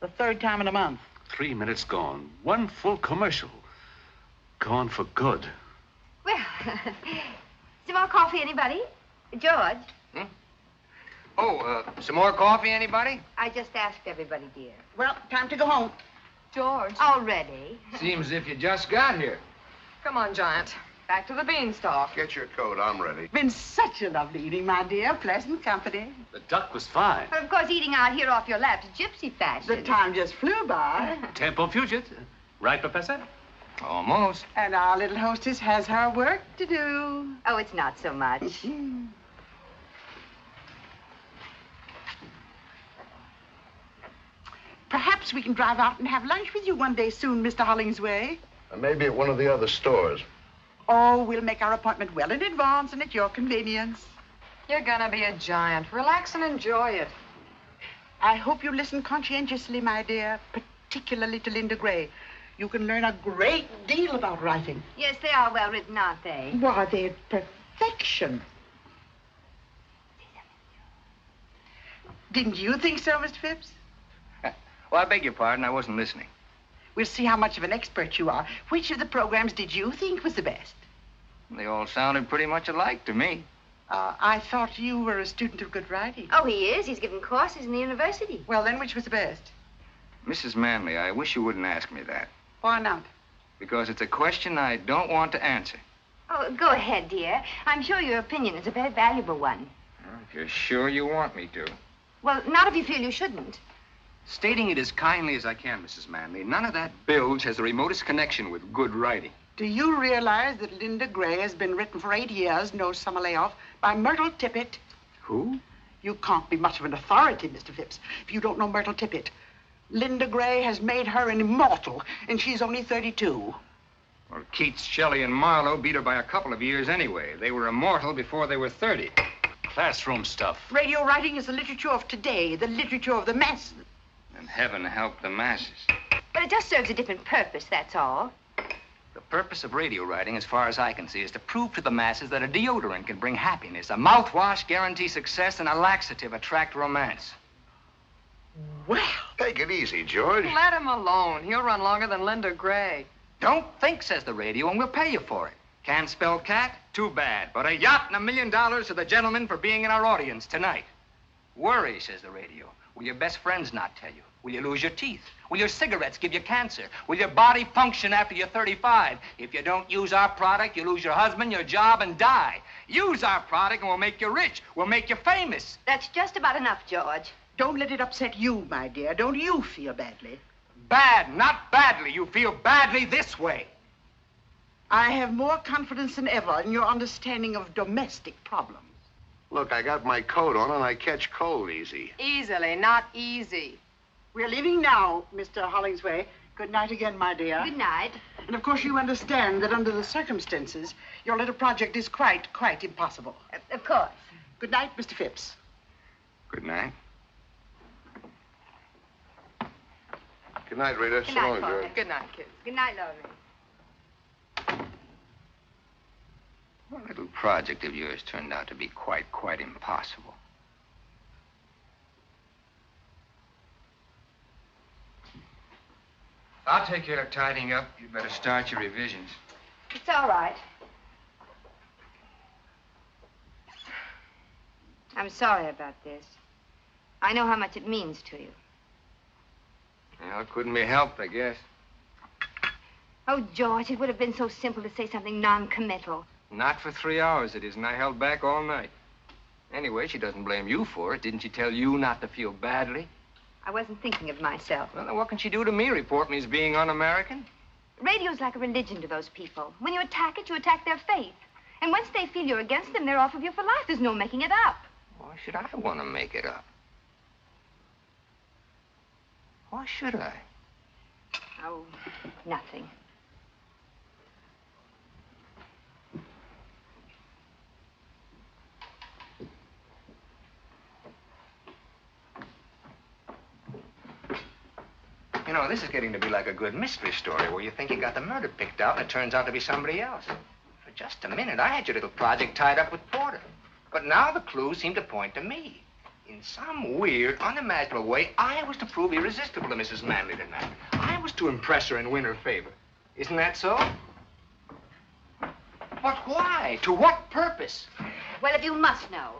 The 3rd time in a month. 3 minutes gone. 1 full commercial. Gone for good. Well, some more coffee, anybody? George? Some more coffee, anybody? I just asked everybody, dear. Well, time to go home. George. Already? Seems as if you just got here. Come on, Giant. Back to the beanstalk. Get your coat. I'm ready. Been such a lovely evening, my dear. Pleasant company. The duck was fine. But of course, eating out here off your lap is gypsy fashion. The time just flew by. Tempo fugit. Right, Professor? Almost. And our little hostess has her work to do. Oh, it's not so much. Perhaps we can drive out and have lunch with you one day soon, Mr. Hollingsway. Maybe at one of the other stores. Oh, we'll make our appointment well in advance and at your convenience. You're gonna be a giant. Relax and enjoy it. I hope you listen conscientiously, my dear, particularly to Linda Gray. You can learn a great deal about writing. Yes, they are well written, aren't they? Why, they're perfection. Didn't you think so, Mr. Phipps? Well, I beg your pardon. I wasn't listening. We'll see how much of an expert you are. Which of the programs did you think was the best? They all sounded pretty much alike to me. I thought you were a student of good writing. Oh, he is. He's given courses in the university. Well, then, which was the best? Mrs. Manley, I wish you wouldn't ask me that. Why not? Because it's a question I don't want to answer. Oh, go ahead, dear. I'm sure your opinion is a very valuable one. If you're sure you want me to. Well, not if you feel you shouldn't. Stating it as kindly as I can, Mrs. Manley, none of that bilge has the remotest connection with good writing. Do you realize that Linda Gray has been written for 8 years, no summer layoff, by Myrtle Tippett? Who? You can't be much of an authority, Mr. Phipps, if you don't know Myrtle Tippett. Linda Gray has made her an immortal, and she's only 32. Well, Keats, Shelley, and Marlowe beat her by a couple of years anyway. They were immortal before they were 30. Classroom stuff. Radio writing is the literature of today, the literature of the masses. And heaven help the masses. But it just serves a different purpose, that's all. The purpose of radio writing, as far as I can see, is to prove to the masses that a deodorant can bring happiness, a mouthwash guarantee success, and a laxative attract romance. Well, take it easy, George. Let him alone. He'll run longer than Linda Gray. Don't think, says the radio, and we'll pay you for it. Can't spell cat? Too bad. But a yacht and $1 million to the gentleman for being in our audience tonight. Worry, says the radio. Will your best friends not tell you? Will you lose your teeth? Will your cigarettes give you cancer? Will your body function after you're 35? If you don't use our product, you lose your husband, your job, and die. Use our product and we'll make you rich. We'll make you famous. That's just about enough, George. Don't let it upset you, my dear. Don't you feel badly? Bad, not badly. You feel badly this way. I have more confidence than ever in your understanding of domestic problems. Look, I got my coat on and I catch cold easy. Easily, not easy. We're leaving now, Mr. Hollingsway. Good night again, my dear. Good night. And of course you understand that under the circumstances, your little project is quite impossible. Of course. Good night, Mr. Phipps. Good night. Good night, Rita. Good So night, long, Paul. George. Good night, kids. Good night, Lovery. That little project of yours turned out to be quite impossible. I'll take care of tidying up. You better start your revisions. It's all right. I'm sorry about this. I know how much it means to you. Well, it couldn't be helped, I guess. Oh, George, it would have been so simple to say something non-committal. Not for 3 hours it isn't. I held back all night. Anyway, she doesn't blame you for it. Didn't she tell you not to feel badly? I wasn't thinking of myself. Well, then what can she do to me? Report me as being un-American? Radio's like a religion to those people. When you attack it, you attack their faith. And once they feel you're against them, they're off of you for life. There's no making it up. Why should I want to make it up? Why should I? Oh, nothing. You know, this is getting to be like a good mystery story where you think you got the murder picked out and it turns out to be somebody else. For just a minute, I had your little project tied up with Porter. But now the clues seem to point to me. In some weird, unimaginable way, I was to prove irresistible to Mrs. Manley tonight. I was to impress her and win her favor. Isn't that so? But why? To what purpose? Well, if you must know,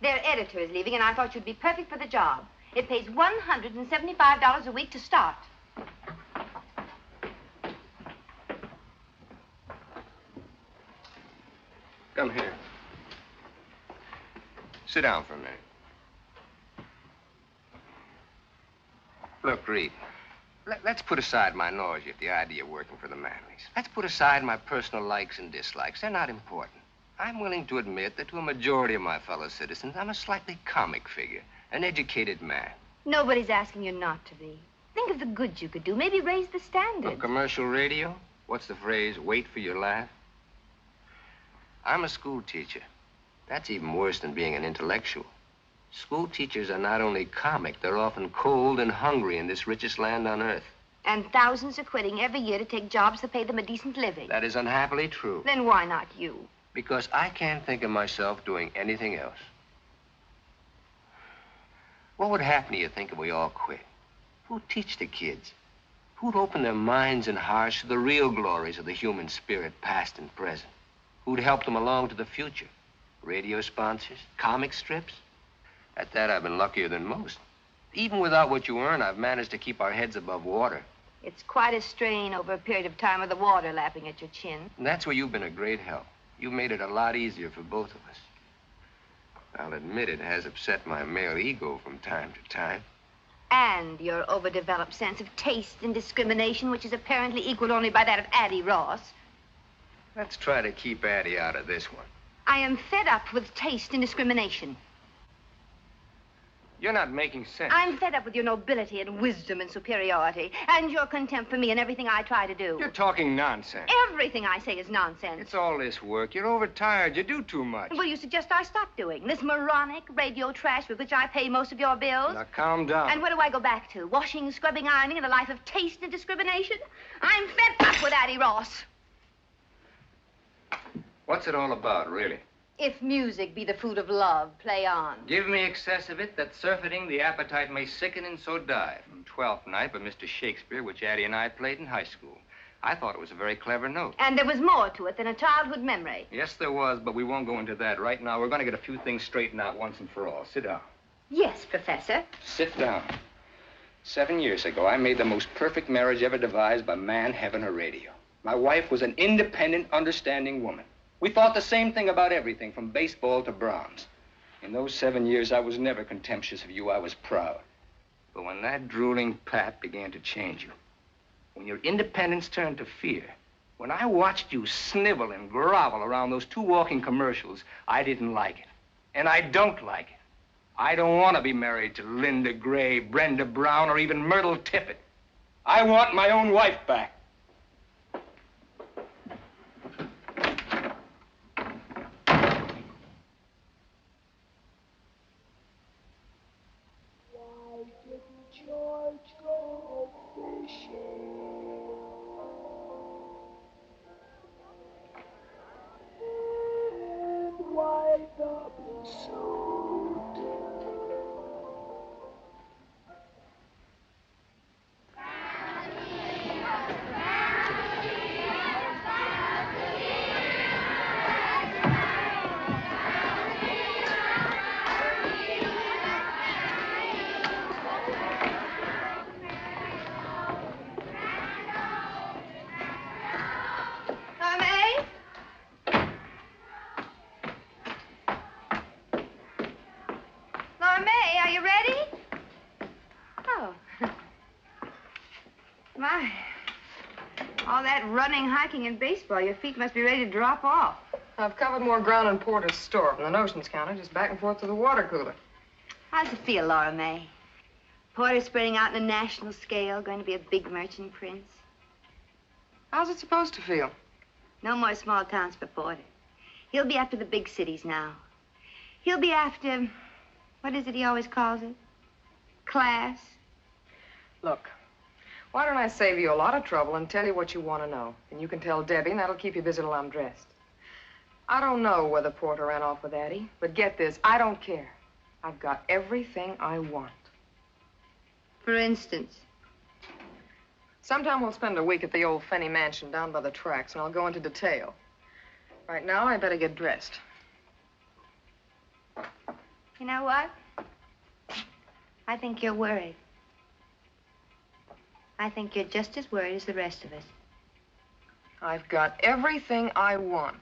their editor is leaving, and I thought you'd be perfect for the job. It pays $175 a week to start. Come here. Sit down for a minute. Look, Reed, let's put aside my nausea at the idea of working for the Manleys. Let's put aside my personal likes and dislikes. They're not important. I'm willing to admit that to a majority of my fellow citizens, I'm a slightly comic figure, an educated man. Nobody's asking you not to be. Think of the good you could do. Maybe raise the standard. On commercial radio? What's the phrase? Wait for your laugh? I'm a school teacher. That's even worse than being an intellectual. School teachers are not only comic, they're often cold and hungry in this richest land on earth. And thousands are quitting every year to take jobs that pay them a decent living. That is unhappily true. Then why not you? Because I can't think of myself doing anything else. What would happen, do you think, if we all quit? Who'd teach the kids? Who'd open their minds and hearts to the real glories of the human spirit, past and present? Who'd help them along to the future? Radio sponsors? Comic strips? At that, I've been luckier than most. Even without what you earn, I've managed to keep our heads above water. It's quite a strain over a period of time with the water lapping at your chin. And that's where you've been a great help. You've made it a lot easier for both of us. I'll admit it has upset my male ego from time to time. And your overdeveloped sense of taste and discrimination, which is apparently equaled only by that of Addie Ross. Let's try to keep Addie out of this one. I am fed up with taste and discrimination. You're not making sense. I'm fed up with your nobility and wisdom and superiority, and your contempt for me and everything I try to do. You're talking nonsense. Everything I say is nonsense. It's all this work. You're overtired. You do too much. Well, you suggest I stop doing this moronic radio trash with which I pay most of your bills? Now, calm down. And where do I go back to? Washing, scrubbing, ironing, and a life of taste and discrimination? I'm fed up with Addie Ross. What's it all about, really? If music be the food of love, play on. Give me excess of it, that surfeiting the appetite may sicken and so die. From Twelfth Night by Mr. Shakespeare, which Addie and I played in high school. I thought it was a very clever note. And there was more to it than a childhood memory. Yes, there was, but we won't go into that right now. We're going to get a few things straightened out once and for all. Sit down. Yes, Professor. Sit down. 7 years ago, I made the most perfect marriage ever devised by man, heaven, or radio. My wife was an independent, understanding woman. We thought the same thing about everything, from baseball to Brahms. In those 7 years, I was never contemptuous of you. I was proud. But when that drooling pap began to change you, when your independence turned to fear, when I watched you snivel and grovel around those 2 walking commercials, I didn't like it. And I don't like it. I don't want to be married to Linda Gray, Brenda Brown, or even Myrtle Tippett. I want my own wife back. Running, hiking, and baseball, your feet must be ready to drop off. I've covered more ground in Porter's store from the notions counter, just back and forth to the water cooler. How's it feel, Laura May? Porter spreading out on a national scale, going to be a big merchant prince. How's it supposed to feel? No more small towns for Porter. He'll be after the big cities now. He'll be after, what is it he always calls it? Class. Look. Why don't I save you a lot of trouble and tell you what you want to know? And you can tell Debbie, and that'll keep you busy till I'm dressed. I don't know whether Porter ran off with Addie, but get this, I don't care. I've got everything I want. For instance? Sometime we'll spend a week at the old Fenny mansion down by the tracks, and I'll go into detail. Right now, I better get dressed. You know what? I think you're worried. I think you're just as worried as the rest of us. I've got everything I want.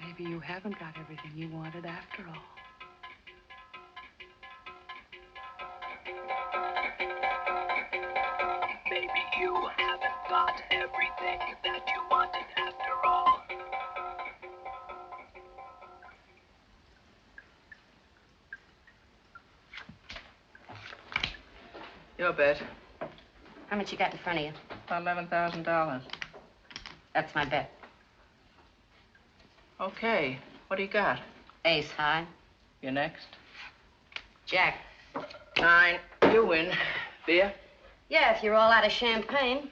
Maybe you haven't got everything you wanted after all. Maybe you haven't got everything that you wanted after all. Your bet. How much you got in front of you? About $11,000. That's my bet. Okay. What do you got? Ace high. You're next. Jack. 9. You win. Beer? Yeah, if you're all out of champagne.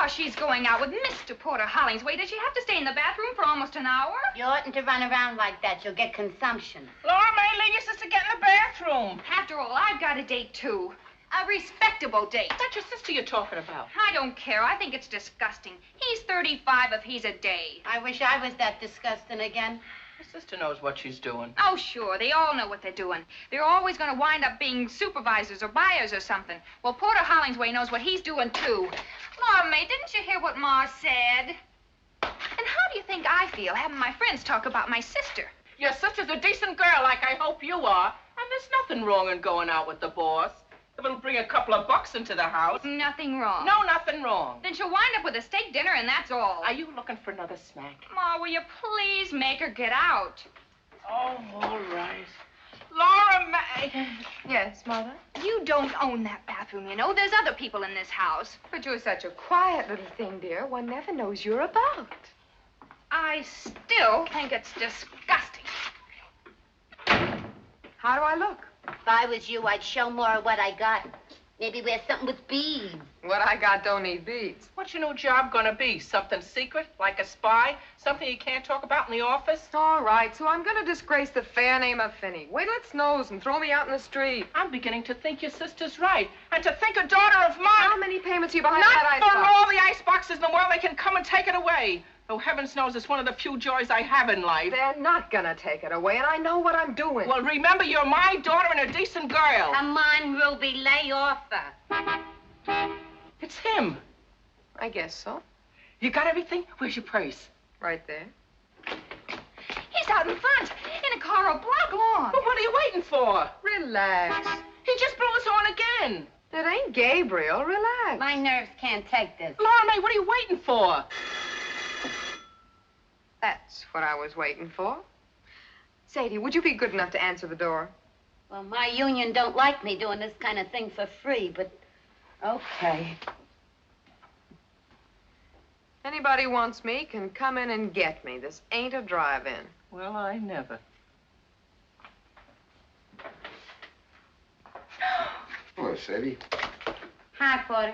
She's going out with Mr. Porter Hollingsway. Does she have to stay in the bathroom for almost an hour? You oughtn't to run around like that. You'll get consumption. Laura May, leave your sister get in the bathroom. After all, I've got a date, too. A respectable date. That's your sister you're talking about. I don't care. I think it's disgusting. He's 35 if he's a day. I wish I was that disgusting again. Your sister knows what she's doing. Oh, sure. They all know what they're doing. They're always going to wind up being supervisors or buyers or something. Well, Porter Hollingsway knows what he's doing, too. Laura May, didn't you hear what Ma said? And how do you think I feel having my friends talk about my sister? Your sister's a decent girl, like I hope you are. And there's nothing wrong in going out with the boss. It'll bring a couple of bucks into the house. Nothing wrong. No, nothing wrong. Then she'll wind up with a steak dinner, and that's all. Are you looking for another smack? Ma, will you please make her get out? Oh, all right. Laura May. Yes, Mother? You don't own that bathroom, you know. There's other people in this house. But you're such a quiet little thing, dear. One never knows you're about. I still think it's disgusting. How do I look? If I was you, I'd show more of what I got. Maybe wear something with beads. What I got don't need beads. What's your new job gonna be? Something secret, like a spy? Something you can't talk about in the office? All right, so I'm gonna disgrace the fair name of Finney. Wait till it snows and throw me out in the street. I'm beginning to think your sister's right. And to think a daughter of mine... How many payments are you behind that icebox? Not for icebox? all the iceboxes in the world. They can come and take it away. Though heavens knows it's one of the few joys I have in life. They're not gonna take it away, and I know what I'm doing. Well, remember, you're my daughter and a decent girl. Come on, Ruby, lay off her. It's him. I guess so. You got everything? Where's your purse? Right there. He's out in front, in a car a block long. But what are you waiting for? Relax. He just blew us on again. It ain't Gabriel. Relax. My nerves can't take this. Laura May, what are you waiting for? That's what I was waiting for. Sadie, would you be good enough to answer the door? Well, my union don't like me doing this kind of thing for free, but okay. Anybody wants me can come in and get me. This ain't a drive-in. Well, I never. Hello, Sadie. Hi, Porter.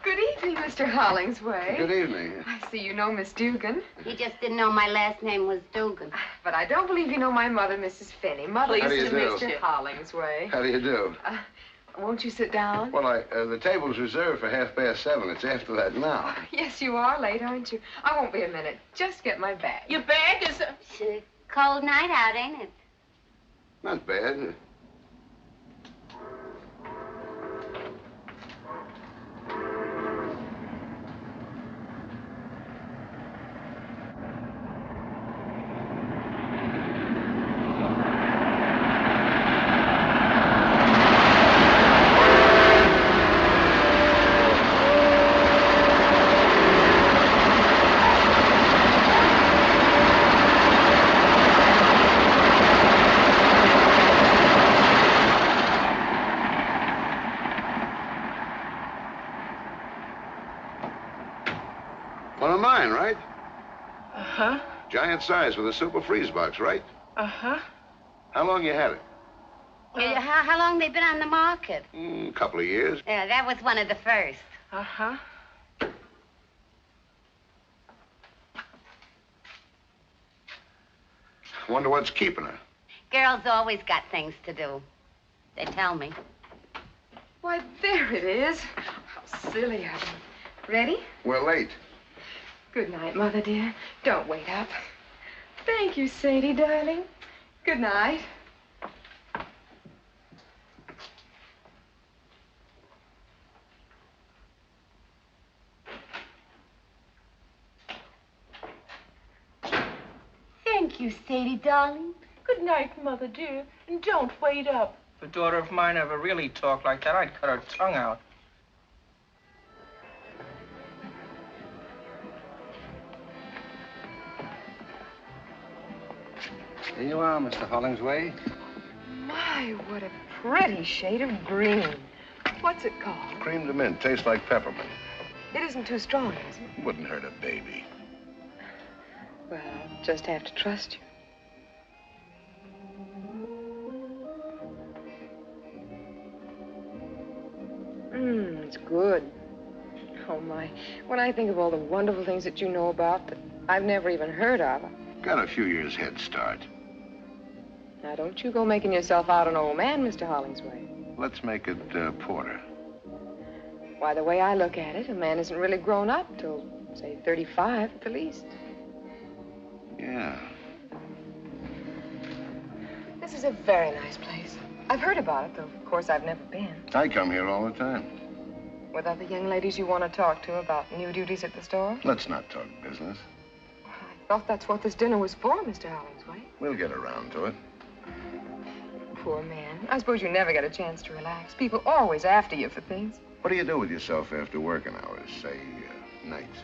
Good evening, Mr. Hollingsway. Good evening. I see you know Miss Dugan. You just didn't know my last name was Dugan. But I don't believe you know my mother, Mrs. Finney. Mother How do you is to do? Mr. Hollingsway. How do you do? Won't you sit down? Well, the table's reserved for 7:30. It's after that now. Yes, you are late, aren't you? I won't be a minute. Just get my bag. Your bag is... It's a cold night out, ain't it? Not bad. One of mine, right? Uh-huh. Giant size with a super freeze box, right? Uh-huh. How long you had it? How long they been on the market? A couple of years. Yeah, that was one of the first. Uh-huh. Wonder what's keeping her. Girls always got things to do. They tell me. Why, there it is. silly of me. Ready? We're late. Good night, Mother dear. Don't wait up. Thank you, Sadie, darling. Good night. Thank you, Sadie, darling. Good night, Mother dear. And don't wait up. If a daughter of mine ever really talked like that, I'd cut her tongue out. Here you are, Mr. Hollingsway. My, what a pretty shade of green. What's it called? Cream de mint. Tastes like peppermint. It isn't too strong, is it? Wouldn't hurt a baby. Well, I'll just have to trust you. It's good. Oh, my. When I think of all the wonderful things that you know about that I've never even heard of. Got a few years head start. Now, don't you go making yourself out an old man, Mr. Hollingsway. Let's make it porter. Why, the way I look at it, a man isn't really grown up till, say, 35 at the least. Yeah. This is a very nice place. I've heard about it, though, of course, I've never been. I come here all the time. With other young ladies you want to talk to about new duties at the store? Let's not talk business. I thought that's what this dinner was for, Mr. Hollingsway. We'll get around to it. Poor man. I suppose you never get a chance to relax. People always after you for things. What do you do with yourself after working hours, say, nights?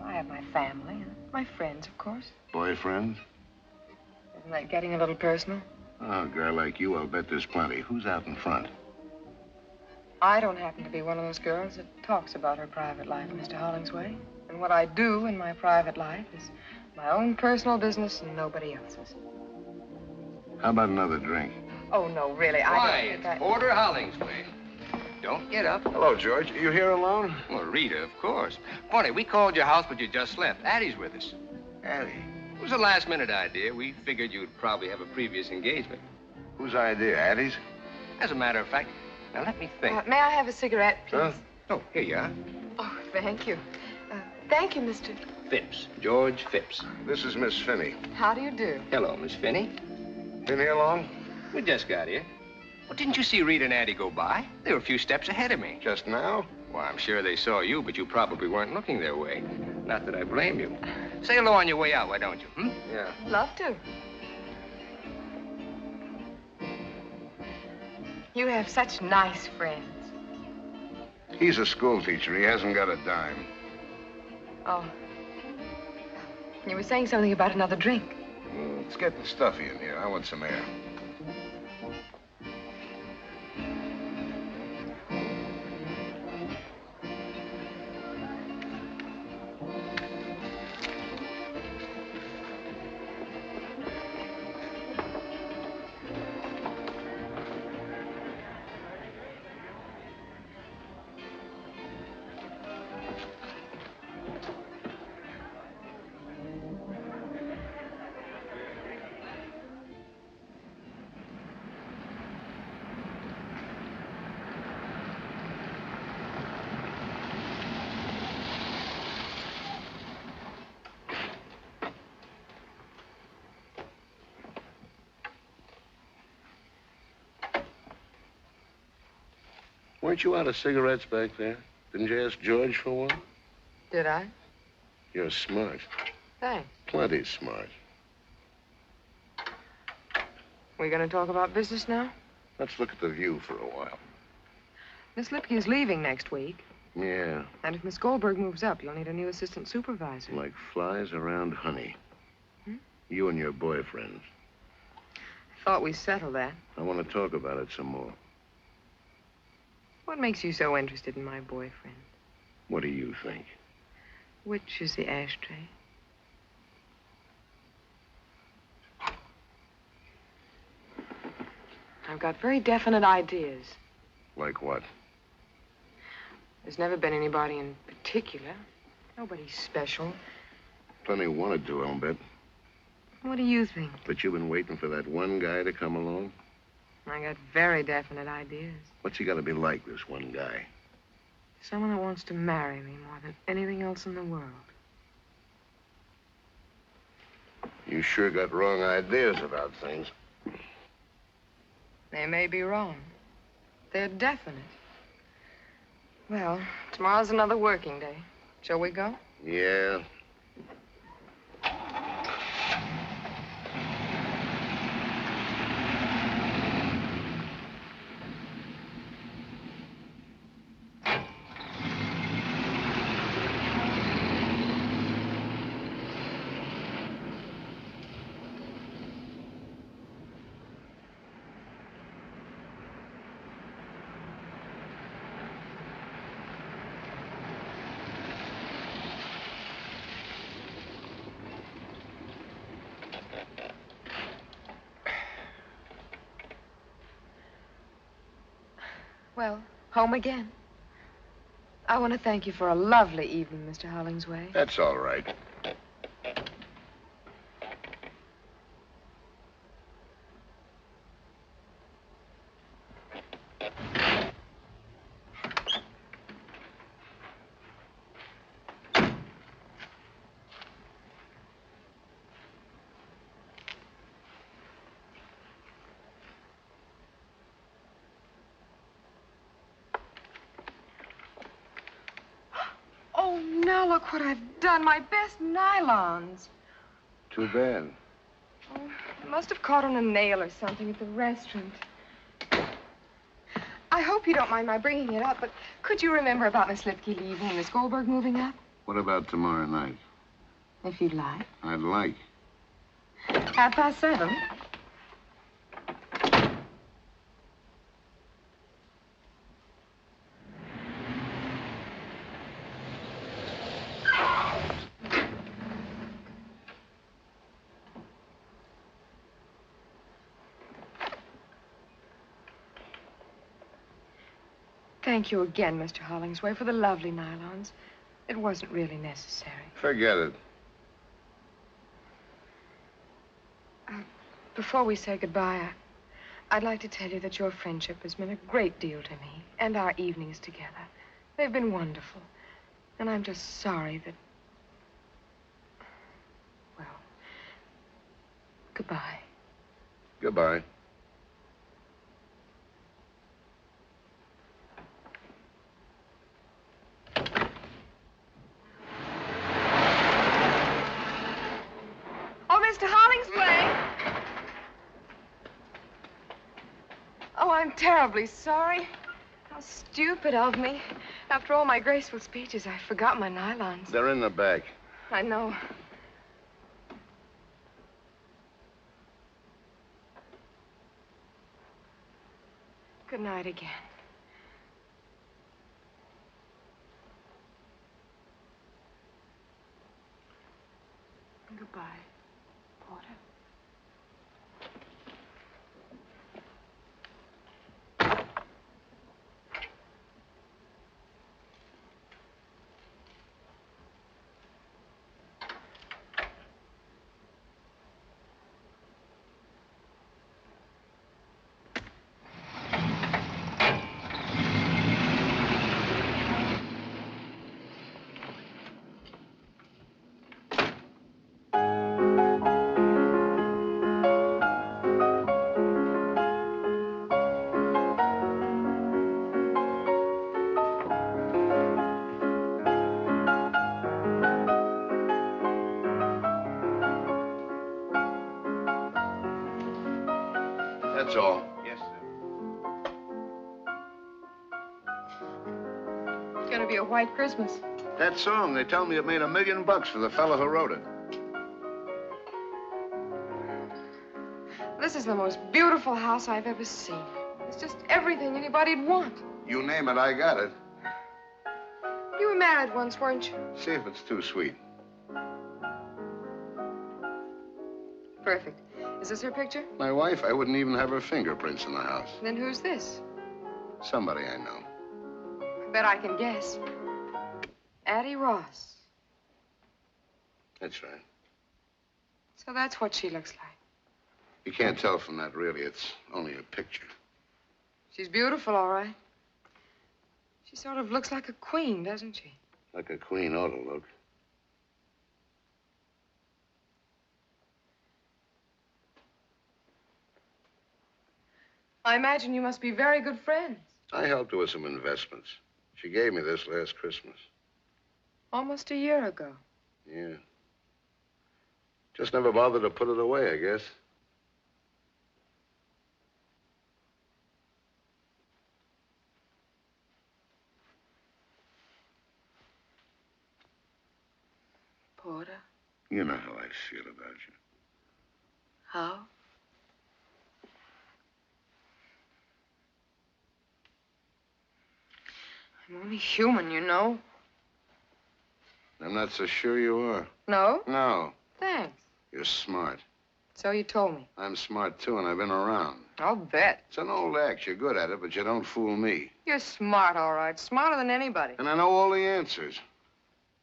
I have my family and my friends, of course. Boyfriends? Isn't that getting a little personal? Oh, a girl like you, I'll bet there's plenty. Who's out in front? I don't happen to be one of those girls that talks about her private life, Mr. Hollingsway. And what I do in my private life is my own personal business and nobody else's. How about another drink? Oh, no, really, I don't think Quiet, Porter Hollingsway. Don't get up. Hello, George. Are you here alone? Well, Rita, of course. Funny, we called your house, but you just left. Addie's with us. Addie. It was a last-minute idea. We figured you'd probably have a previous engagement. Whose idea? Addie's? As a matter of fact, now let me think. May I have a cigarette, please? Huh? Oh, here you are. Oh, thank you. Thank you, Mr. Phipps. George Phipps. This is Miss Finney. How do you do? Hello, Miss Finney. Been here long? We just got here. Well, didn't you see Rita and Addie go by? They were a few steps ahead of me. Just now? Well, I'm sure they saw you, but you probably weren't looking their way. Not that I blame you. Say hello on your way out, why don't you? Yeah. Love to. You have such nice friends. He's a school teacher. He hasn't got a dime. Oh. You were saying something about another drink. It's getting stuffy in here. I want some air. Weren't you out of cigarettes back there? Didn't you ask George for one? Did I? You're smart. Thanks. Plenty smart. We gonna talk about business now? Let's look at the view for a while. Miss Lipke is leaving next week. Yeah, And if Miss Goldberg moves up, you'll need a new assistant supervisor. like flies around honey. You and your boyfriends. Thought we settled that. I want to talk about it some more. What makes you so interested in my boyfriend? What do you think? Which is the ashtray? I've got very definite ideas. Like what? There's never been anybody in particular. Nobody special. Plenty want to do, I'll bet. What do you think? But you've been waiting for that one guy to come along? I got very definite ideas. What's he got to be like, this one guy? Someone that wants to marry me more than anything else in the world. You sure got wrong ideas about things. They may be wrong. They're definite. Well, tomorrow's another working day. Shall we go? Yeah. Well, home again. I want to thank you for a lovely evening, Mr. Hollingsway. That's all right. Oh, now look what I've done. My best nylons. Too bad. Oh, must have caught on a nail or something at the restaurant. I hope you don't mind my bringing it up, but could you remember about Miss Lipke leaving and Miss Goldberg moving up? What about tomorrow night? If you'd like. I'd like. 7:30. Thank you again, Mr. Hollingsway, for the lovely nylons. It wasn't really necessary. Forget it. Before we say goodbye, I'd like to tell you that your friendship has meant a great deal to me, and our evenings together. They've been wonderful. And I'm just sorry that... Well, goodbye. Goodbye. Oh, Mr. Hollingsway! Oh, I'm terribly sorry. How stupid of me. After all my graceful speeches, I forgot my nylons. They're in the back. I know. Good night again. Goodbye, Porter. That's all. Yes, sir. It's gonna be a white Christmas. That song, they tell me it made $1 million for the fellow who wrote it. This is the most beautiful house I've ever seen. It's just everything anybody'd want. You name it, I got it. You were married once, weren't you? See if it's too sweet. Perfect. Is this her picture? My wife, I wouldn't even have her fingerprints in the house. Then who's this? Somebody I know. I bet I can guess. Addie Ross. That's right. So that's what she looks like. You can't tell from that, really. It's only a picture. She's beautiful, all right. She sort of looks like a queen, doesn't she? Like a queen ought to look. I imagine you must be very good friends. I helped her with some investments. She gave me this last Christmas. Almost a year ago. Yeah. Just never bothered to put it away, I guess. Porter, You know how I feel about you. how? I'm only human, you know. I'm not so sure you are. No? No. Thanks. You're smart. So you told me. I'm smart, too, and I've been around. I'll bet. It's an old act. You're good at it, but you don't fool me. You're smart, all right. Smarter than anybody. And I know all the answers.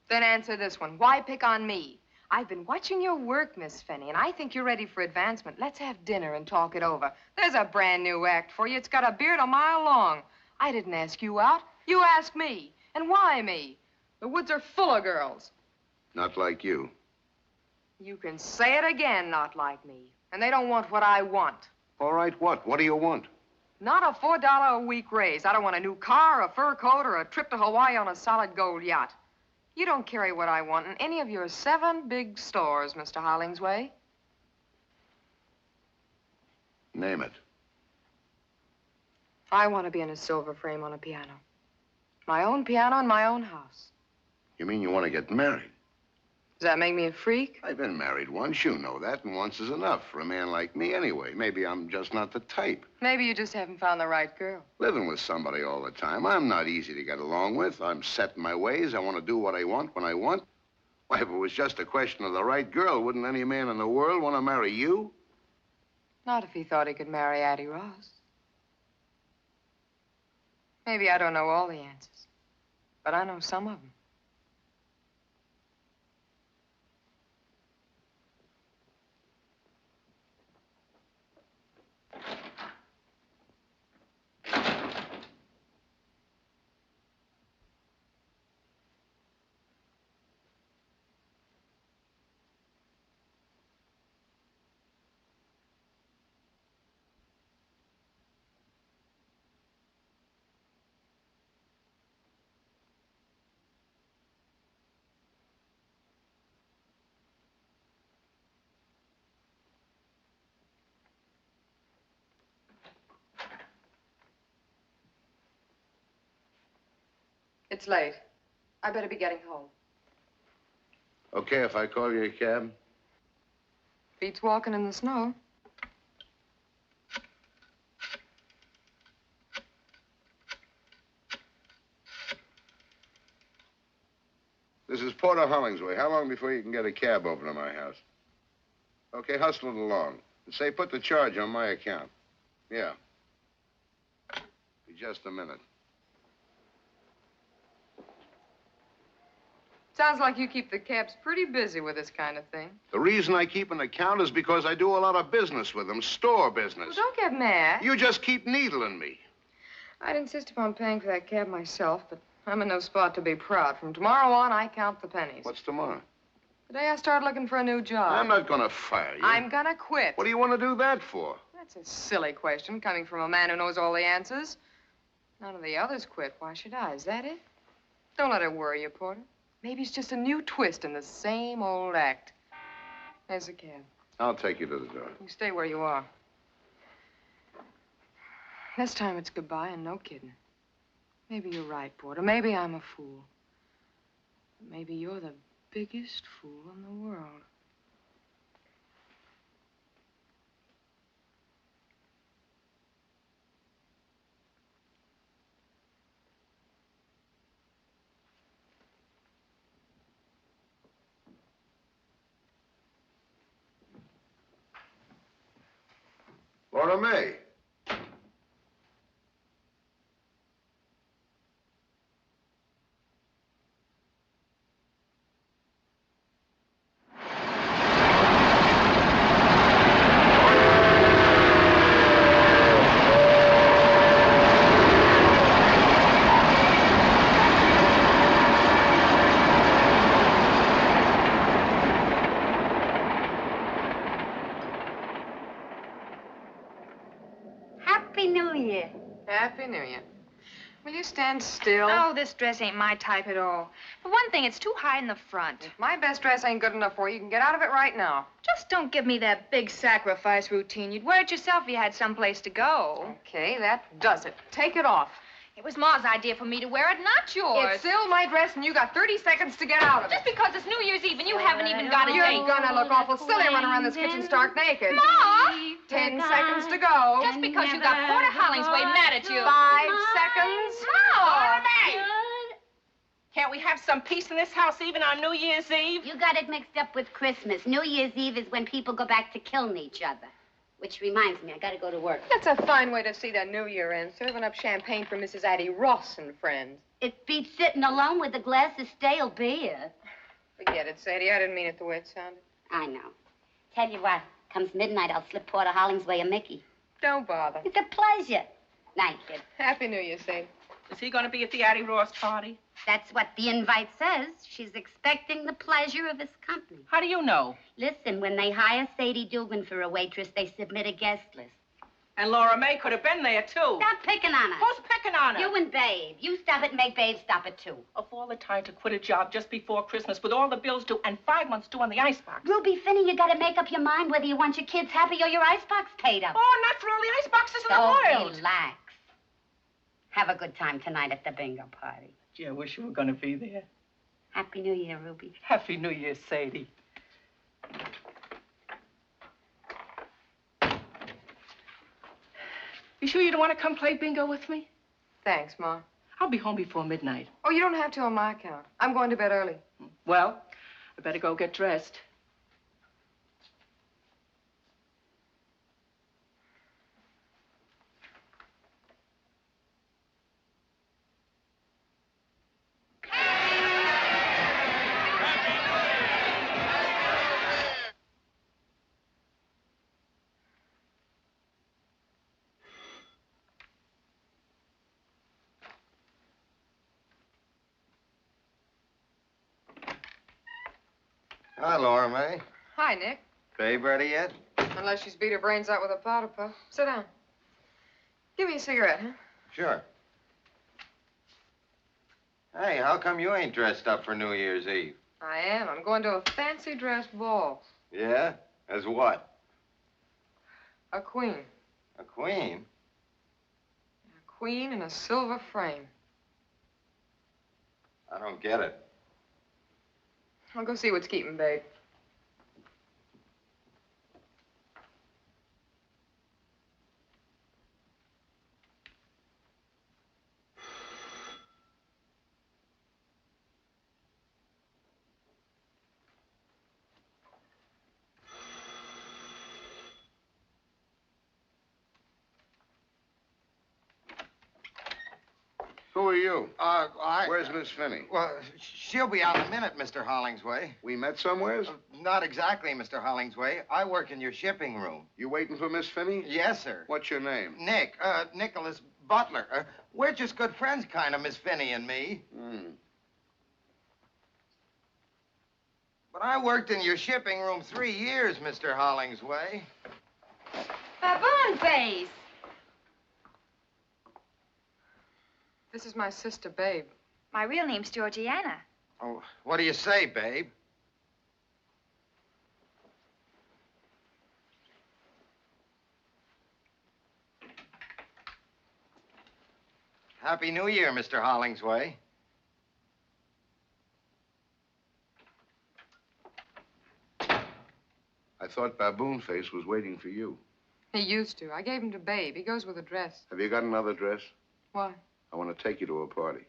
Then answer this one. Why pick on me? I've been watching your work, Miss Finney, and I think you're ready for advancement. Let's have dinner and talk it over. There's a brand new act for you. It's got a beard a mile long. I didn't ask you out. You asked me. And why me? The woods are full of girls. Not like you. You can say it again, not like me. And they don't want what I want. All right, what? What do you want? Not a $4 a week raise. I don't want a new car, a fur coat, or a trip to Hawaii on a solid gold yacht. You don't carry what I want in any of your 7 big stores, Mr. Hollingsway. Name it. I want to be in a silver frame on a piano. My own piano in my own house. You mean you want to get married? Does that make me a freak? I've been married once, you know that, and once is enough for a man like me anyway. Maybe I'm just not the type. Maybe you just haven't found the right girl. Living with somebody all the time, I'm not easy to get along with. I'm set in my ways. I want to do what I want when I want. Why, if it was just a question of the right girl, wouldn't any man in the world want to marry you? Not if he thought he could marry Addie Ross. Maybe I don't know all the answers, but I know some of them. It's late. I better be getting home. Okay, if I call you a cab? Beats walking in the snow. This is Porter Hollingsway. How long before you can get a cab over to my house? Okay, hustle it along. And say, put the charge on my account. Yeah. Be just a minute. Sounds like you keep the cabs pretty busy with this kind of thing. The reason I keep an account is because I do a lot of business with them, store business. Well, don't get mad. You just keep needling me. I'd insist upon paying for that cab myself, but I'm in no spot to be proud. From tomorrow on, I count the pennies. What's tomorrow? The day I start looking for a new job. I'm not going to fire you. I'm gonna quit. What do you want to do that for? That's a silly question, coming from a man who knows all the answers. None of the others quit. Why should I? Is that it? Don't let it worry you, Porter. Maybe it's just a new twist in the same old act. There's the cab. I'll take you to the door. You stay where you are. This time it's goodbye and no kidding. Maybe you're right, Porter. Maybe I'm a fool. But maybe you're the biggest fool in the world. Laura May. Happy New Year. Will you stand still? Oh, this dress ain't my type at all. For one thing, it's too high in the front. If my best dress ain't good enough for you, you can get out of it right now. Just don't give me that big sacrifice routine. You'd wear it yourself if you had someplace to go. Okay, that does it. Take it off. It was Ma's idea for me to wear it, not yours. It's still my dress, and you got 30 seconds to get out of it. Just because it's New Year's Eve and you haven't even got a You're date. gonna look awful silly running around this kitchen stark naked. Ma! 10 seconds to go. Just because you got Porter Hollingsway mad at you. 5 seconds. Ma! Can't we have some peace in this house even on New Year's Eve? You got it mixed up with Christmas. New Year's Eve is when people go back to killing each other. Which reminds me, I gotta go to work. That's a fine way to see the New Year end, serving up champagne for Mrs. Addie Ross and friends. It beats sitting alone with a glass of stale beer. Forget it, Sadie. I didn't mean it the way it sounded. I know. Tell you what, comes midnight, I'll slip Porter Hollingsway a Mickey. Don't bother. It's a pleasure. Night, kid. Happy New Year, Sadie. Is he going to be at the Addie Ross party? That's what the invite says. She's expecting the pleasure of his company. How do you know? Listen, when they hire Sadie Dugan for a waitress, they submit a guest list. And Laura May could have been there, too. Stop picking on her. Who's picking on her? You and Babe. You stop it and make Babe stop it, too. Of all the time to quit a job just before Christmas with all the bills due and 5 months due on the icebox. Ruby Finney, you gotta make up your mind whether you want your kids happy or your icebox paid up. Oh, not for all the iceboxes in the world. Relax. Have a good time tonight at the bingo party. Gee, I wish you were going to be there. Happy New Year, Ruby. Happy New Year, Sadie. You sure you don't want to come play bingo with me? Thanks, Ma. I'll be home before midnight. Oh, you don't have to on my account. I'm going to bed early. Well, I better go get dressed. Hi, Laura May. Hi, Nick. Babe ready yet? Unless she's beat her brains out with a powder puff. Sit down. Give me a cigarette, huh? Sure. Hey, how come you ain't dressed up for New Year's Eve? I am. I'm going to a fancy dress ball. Yeah? As what? A queen. A queen? A queen in a silver frame. I don't get it. I'll go see what's keeping Babe. Who are you? Where's Miss Finney? Well, she'll be out in a minute, Mr. Hollingsway. We met somewheres? Not exactly, Mr. Hollingsway. I work in your shipping room. You waiting for Miss Finney? Yes, sir. What's your name? Nick, Nicholas Butler. We're just good friends, kind of, Miss Finney and me. But I worked in your shipping room 3 years, Mr. Hollingsway. Baboon face. This is my sister, Babe. My real name's Georgiana. Oh, what do you say, Babe? Happy New Year, Mr. Hollingsway. I thought Baboon Face was waiting for you. He used to. I gave him to Babe. He goes with a dress. Have you got another dress? Why? I want to take you to a party.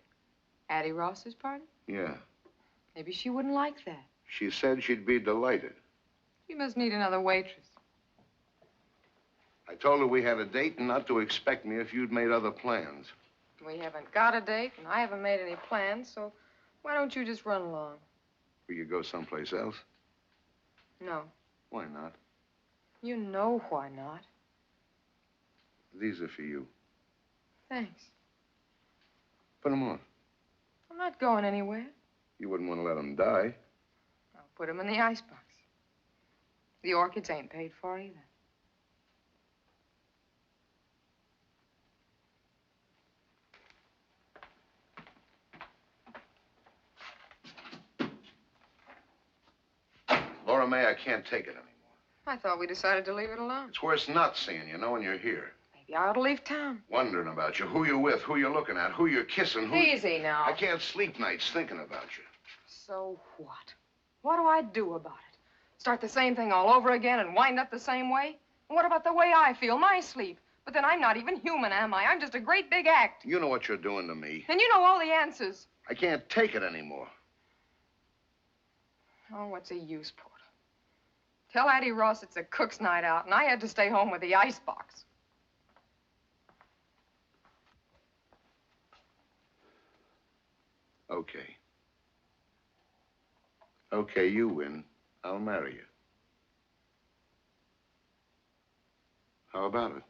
Addie Ross's party? Yeah. Maybe she wouldn't like that. She said she'd be delighted. You must need another waitress. I told her we had a date and not to expect me if you'd made other plans. We haven't got a date, and I haven't made any plans, so why don't you just run along? Will you go someplace else? No. Why not? You know why not. These are for you. Thanks. Put them on. I'm not going anywhere. You wouldn't want to let them die. I'll put them in the icebox. The orchids ain't paid for either. May, I can't take it anymore. I thought we decided to leave it alone. It's worse not seeing you, knowing you're here. Maybe I ought to leave town. Wondering about you, who you're with, who you're looking at, who you're kissing, who... Easy now. I can't sleep nights thinking about you. So what? What do I do about it? Start the same thing all over again and wind up the same way? And what about the way I feel, my sleep? But then I'm not even human, am I? I'm just a great big act. You know what you're doing to me. And you know all the answers. I can't take it anymore. Oh, what's the use, Porter? Tell Addie Ross it's a cook's night out, and I had to stay home with the icebox. Okay. Okay, you win. I'll marry you. How about it?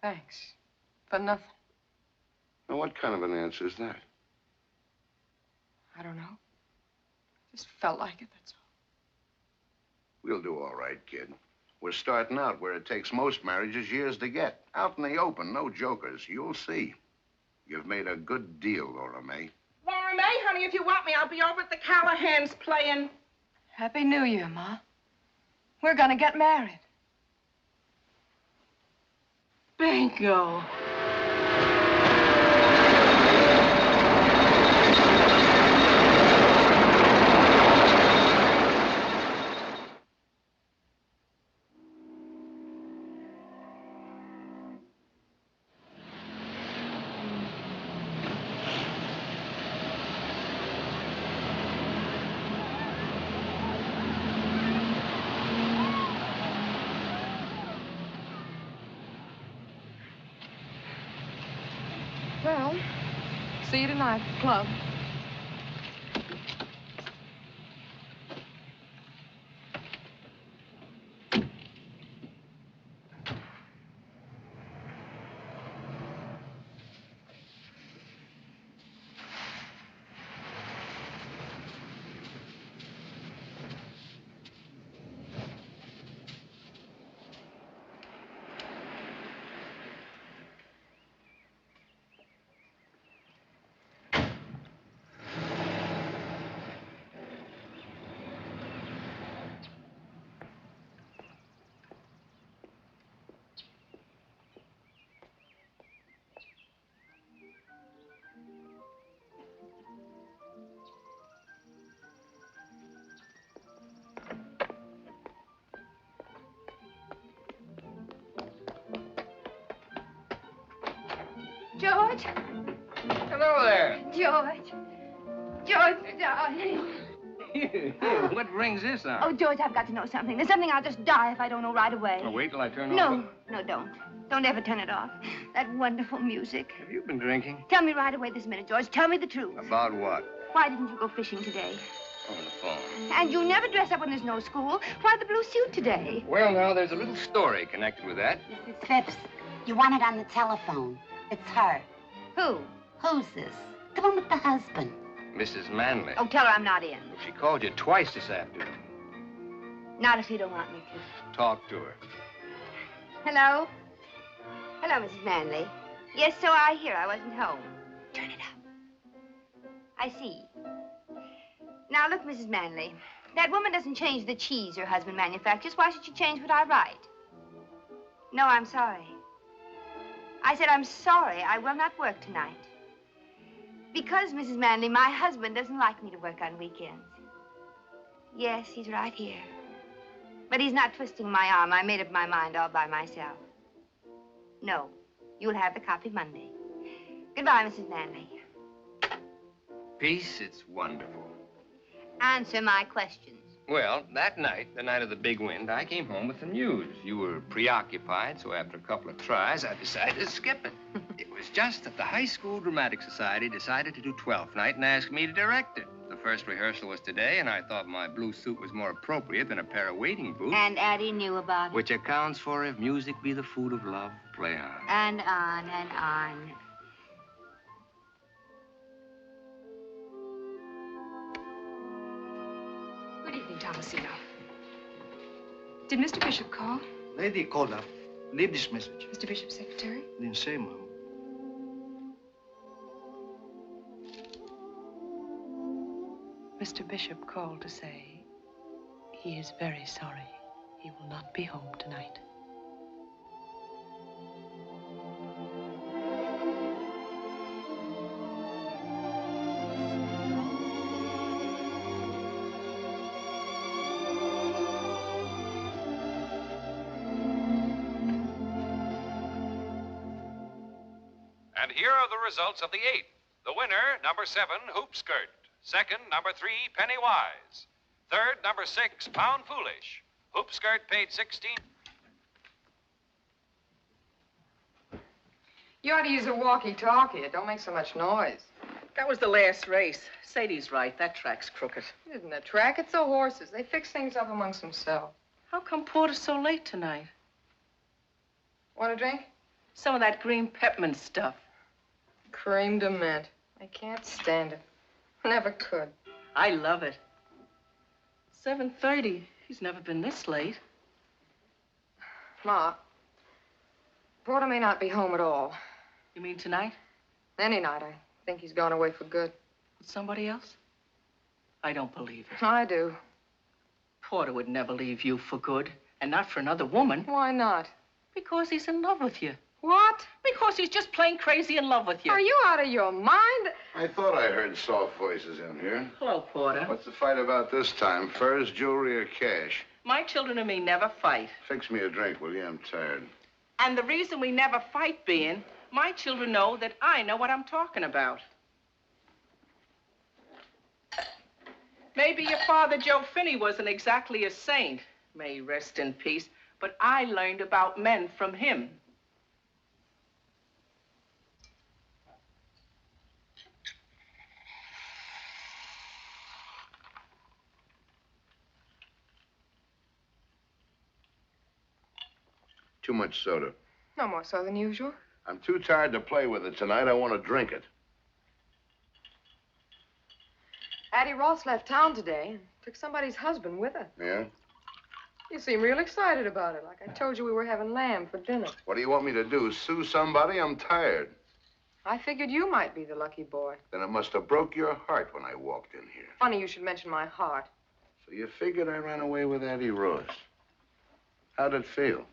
Thanks. For nothing. Now, what kind of an answer is that? I don't know. Just felt like it, that's all. We'll do all right, kid. We're starting out where it takes most marriages years to get. Out in the open, no jokers. You'll see. You've made a good deal, Laura May. Laura May, honey, if you want me, I'll be over at the Callahans playing. Happy New Year, Ma. We're gonna get married. Bingo. Well, see you tonight at the club. George? Hello there. George. George, darling. What brings this on? Oh, George, I've got to know something. There's something I'll just die if I don't know right away. Oh, wait till I turn No, off. no, don't. Don't ever turn it off. That wonderful music. Have you been drinking? Tell me right away this minute, George. Tell me the truth. About what? Why didn't you go fishing today? On the phone. And you never dress up when there's no school. Why the blue suit today? Well, now, there's a little story connected with that. Mrs. Phipps, you want it on the telephone. It's her. Who? Who's this? The one with the husband. Mrs. Manley. Oh, tell her I'm not in. She called you twice this afternoon. Not if you don't want me to. Talk to her. Hello? Hello, Mrs. Manley. Yes, so I hear. I wasn't home. Turn it up. I see. Now, look, Mrs. Manley. That woman doesn't change the cheese her husband manufactures. Why should she change what I write? No, I'm sorry. I said I'm sorry. I will not work tonight. Because, Mrs. Manley, my husband doesn't like me to work on weekends. Yes, he's right here. But he's not twisting my arm. I made up my mind all by myself. No, you'll have the copy Monday. Goodbye, Mrs. Manley. Peace, it's wonderful. Answer my questions. Well, that night, the night of the big wind, I came home with the news. You were preoccupied, so after a couple of tries, I decided to skip it. It was just that the High School Dramatic Society decided to do 12th night and asked me to direct it. The first rehearsal was today, and I thought my blue suit was more appropriate than a pair of wading boots. And Addie knew about it. Which accounts for if music be the food of love, play on. And on and on. Good evening, Thomasino. Did Mr. Bishop call? Lady called up. Leave this message. Mr. Bishop's secretary? Didn't say, Mom. Mr. Bishop called to say he is very sorry. He will not be home tonight. And here are the results of the 8th. The winner, number 7, Hoop Skirt. Second, number 3, Pennywise. Third, number 6, Pound Foolish. Hoop Skirt paid 16. You ought to use a walkie-talkie. It don't make so much noise. That was the last race. Sadie's right. That track's crooked. It isn't a track. It's the horses. They fix things up amongst themselves. How come Porter's so late tonight? Want a drink? Some of that green peppermint stuff. Cream de mint. I can't stand it. Never could. I love it. 7:30. He's never been this late. Ma, Porter may not be home at all. You mean tonight? Any night. I think he's gone away for good. With somebody else? I don't believe it. I do. Porter would never leave you for good, and not for another woman. Why not? Because he's in love with you. What? Because he's just plain crazy in love with you. Are you out of your mind? I thought I heard soft voices in here. Hello, Porter. What's the fight about this time? Furs, jewelry, or cash? My children and me never fight. Fix me a drink, will you? I'm tired. And the reason we never fight being, my children know that I know what I'm talking about. Maybe your father, Joe Finney, wasn't exactly a saint. May he rest in peace. But I learned about men from him. Too much soda. No more so than usual. I'm too tired to play with it tonight. I want to drink it. Addie Ross left town today and took somebody's husband with her. Yeah? You seem real excited about it, like I told you we were having lamb for dinner. What do you want me to do? Sue somebody? I'm tired. I figured you might be the lucky boy. Then it must have broke your heart when I walked in here. Funny you should mention my heart. So you figured I ran away with Addie Ross. How'd it feel?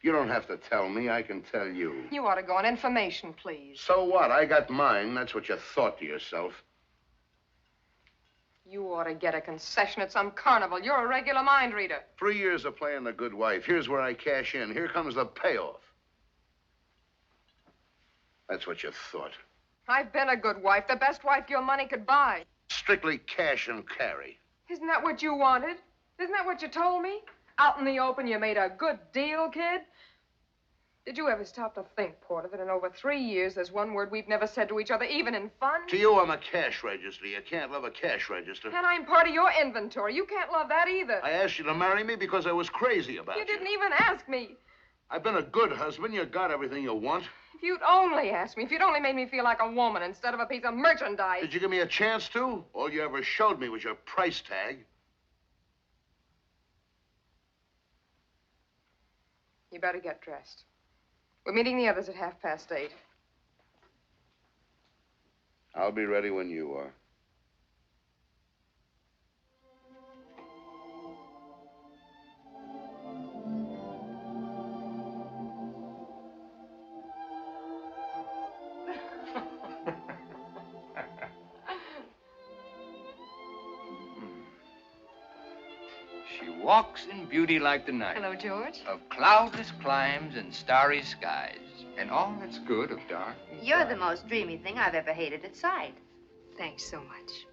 You don't have to tell me. I can tell you. You ought to go on information, please. So what? I got mine. That's what you thought to yourself. You ought to get a concession at some carnival. You're a regular mind reader. 3 years of playing the good wife. Here's where I cash in. Here comes the payoff. That's what you thought. I've been a good wife, the best wife your money could buy. Strictly cash and carry. Isn't that what you wanted? Isn't that what you told me? Out in the open, you made a good deal, kid? Did you ever stop to think, Porter, that in over 3 years, there's one word we've never said to each other, even in fun? To you, I'm a cash register. You can't love a cash register. And I'm part of your inventory. You can't love that either. I asked you to marry me because I was crazy about you. You didn't even ask me. I've been a good husband. You got everything you want. If you'd only asked me, if you'd only made me feel like a woman instead of a piece of merchandise. Did you give me a chance to? All you ever showed me was your price tag. You better get dressed. We're meeting the others at 8:30. I'll be ready when you are. She walks in beauty like the night. Hello, George. Of cloudless climes and starry skies. And all that's good of dark. You're the most dreamy thing I've ever hated at sight. Thanks so much.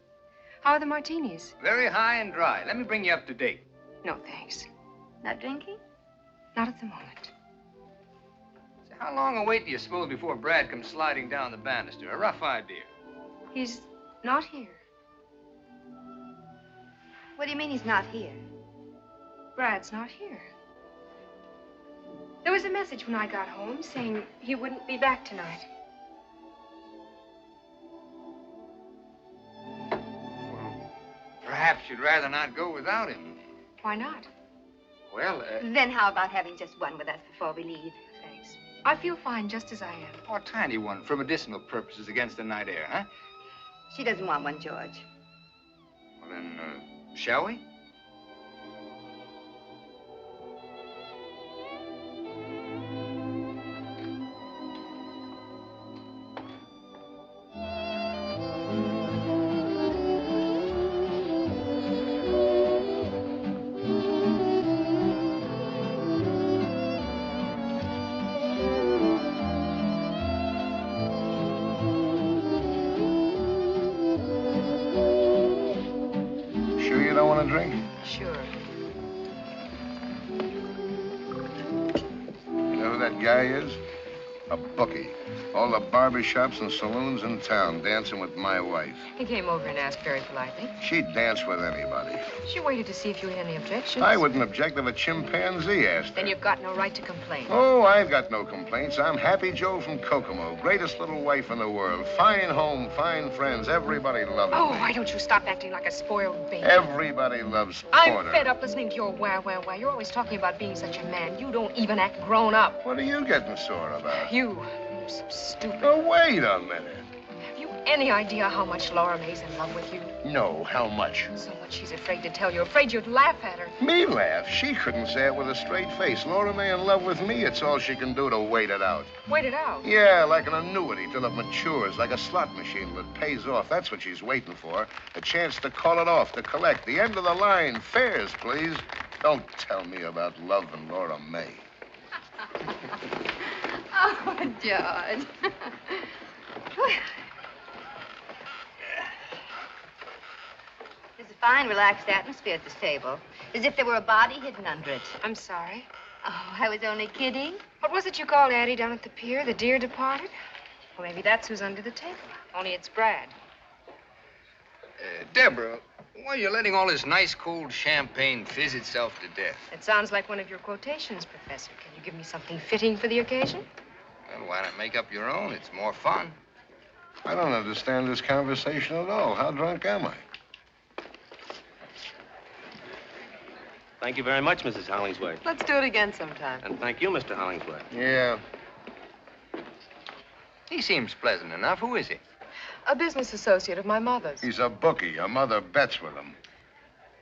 How are the martinis? Very high and dry. Let me bring you up to date. No, thanks. Not drinking? Not at the moment. So how long a wait do you suppose before Brad comes sliding down the banister? A rough idea. He's not here. What do you mean he's not here? Brad's not here. There was a message when I got home saying he wouldn't be back tonight. Perhaps you'd rather not go without him. Why not? Well, Then how about having just one with us before we leave? Thanks. I feel fine just as I am. or a tiny one for medicinal purposes against the night air, huh? She doesn't want one, George. Well, then, shall we? Sure you don't want a drink? Sure. You know who that guy is? A bookie. All the barbershops and saloons in town dancing with my wife. He came over and asked very politely. She'd dance with anybody. She waited to see if you had any objections. I wouldn't object if a chimpanzee asked her. Then you've got no right to complain. Oh, I've got no complaints. I'm Happy Joe from Kokomo. Greatest little wife in the world. Fine home, fine friends. Everybody loves Oh, me. why don't you stop acting like a spoiled baby? Everybody loves I'm Porter. fed up listening to your wah, wah, wah. You're always talking about being such a man. You don't even act grown up. What are you getting sore about? You're so stupid. Oh, wait a minute. Have you any idea how much Laura May's in love with you? No, how much? So much she's afraid to tell you. Afraid you'd laugh at her. Me laugh? She couldn't say it with a straight face. Laura May in love with me, it's all she can do to wait it out. Wait it out. Yeah, like an annuity till it matures, like a slot machine till it pays off. That's what she's waiting for. A chance to call it off, to collect. The end of the line. Fares, please. Don't tell me about love and Laura May. Oh, George. There's a fine, relaxed atmosphere at this table, as if there were a body hidden under it. I'm sorry. Oh, I was only kidding. What was it you called Addie down at the pier? The dear departed? Well, maybe that's who's under the table. Only it's Brad. Deborah, why are you letting all this nice, cold champagne fizz itself to death? It sounds like one of your quotations, Professor. Can you give me something fitting for the occasion? Well, why not make up your own? It's more fun. I don't understand this conversation at all. How drunk am I? Thank you very much, Mrs. Hollingsworth. Let's do it again sometime. And thank you, Mr. Hollingsworth. Yeah. He seems pleasant enough. Who is he? A business associate of my mother's. He's a bookie. Your mother bets with him.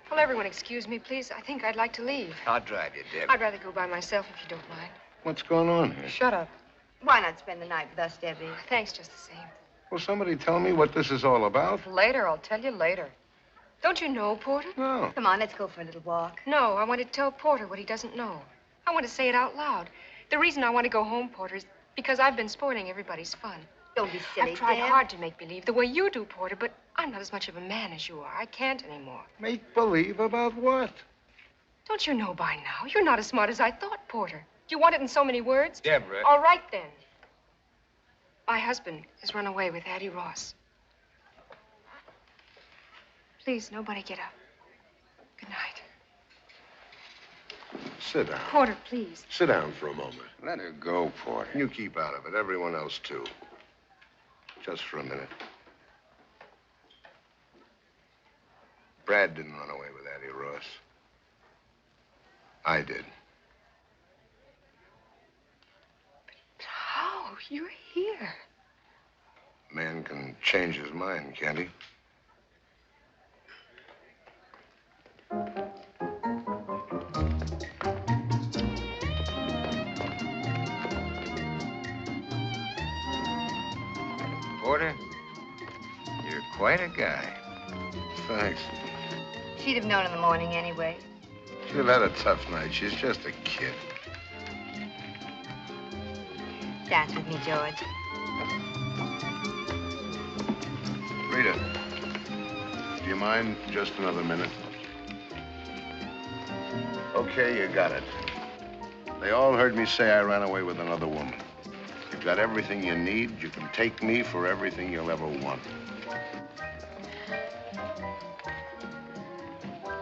Will everyone excuse me, please? I think I'd like to leave. I'll drive you, Deb. I'd rather go by myself if you don't mind. What's going on here? Shut up. Why not spend the night with us, Debbie? Thanks just the same. Will somebody tell me what this is all about? Later, I'll tell you later. Don't you know, Porter? No. Come on, let's go for a little walk. No, I want to tell Porter what he doesn't know. I want to say it out loud. The reason I want to go home, Porter, is because I've been spoiling everybody's fun. Don't be silly, I've tried Deb. hard to make believe the way you do, Porter, but I'm not as much of a man as you are. I can't anymore. Make believe about what? Don't you know by now? You're not as smart as I thought, Porter. You want it in so many words? Deborah. All right, then. My husband has run away with Addie Ross. Please, nobody get up. Good night. Sit down. Porter, please. Sit down for a moment. Let her go, Porter. You keep out of it. Everyone else, too. Just for a minute. Brad didn't run away with Addie Ross. I did. How? You're here. A man can change his mind, can't he? Porter, you're quite a guy. Thanks. She'd have known in the morning anyway. She'll had a tough night. She's just a kid. Dance with me, George. Rita, do you mind just another minute? Okay, you got it. They all heard me say I ran away with another woman. You've got everything you need. You can take me for everything you'll ever want.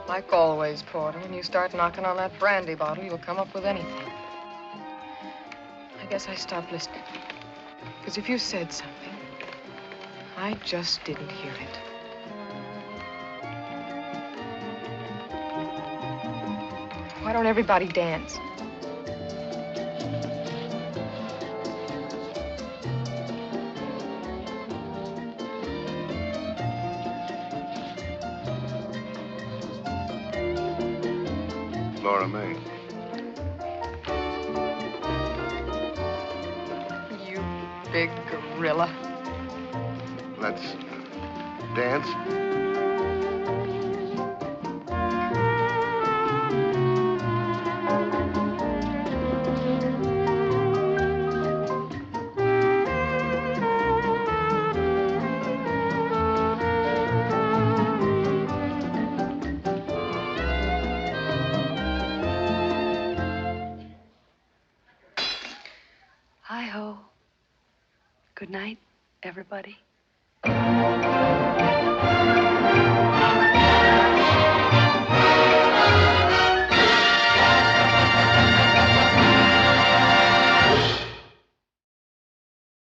Like always, Porter, when you start knocking on that brandy bottle, you'll come up with anything. I guess I stopped listening. Because if you said something, I just didn't hear it. Why don't everybody dance? Laura May. You big gorilla. Let's dance. Hi-ho. Good night, everybody.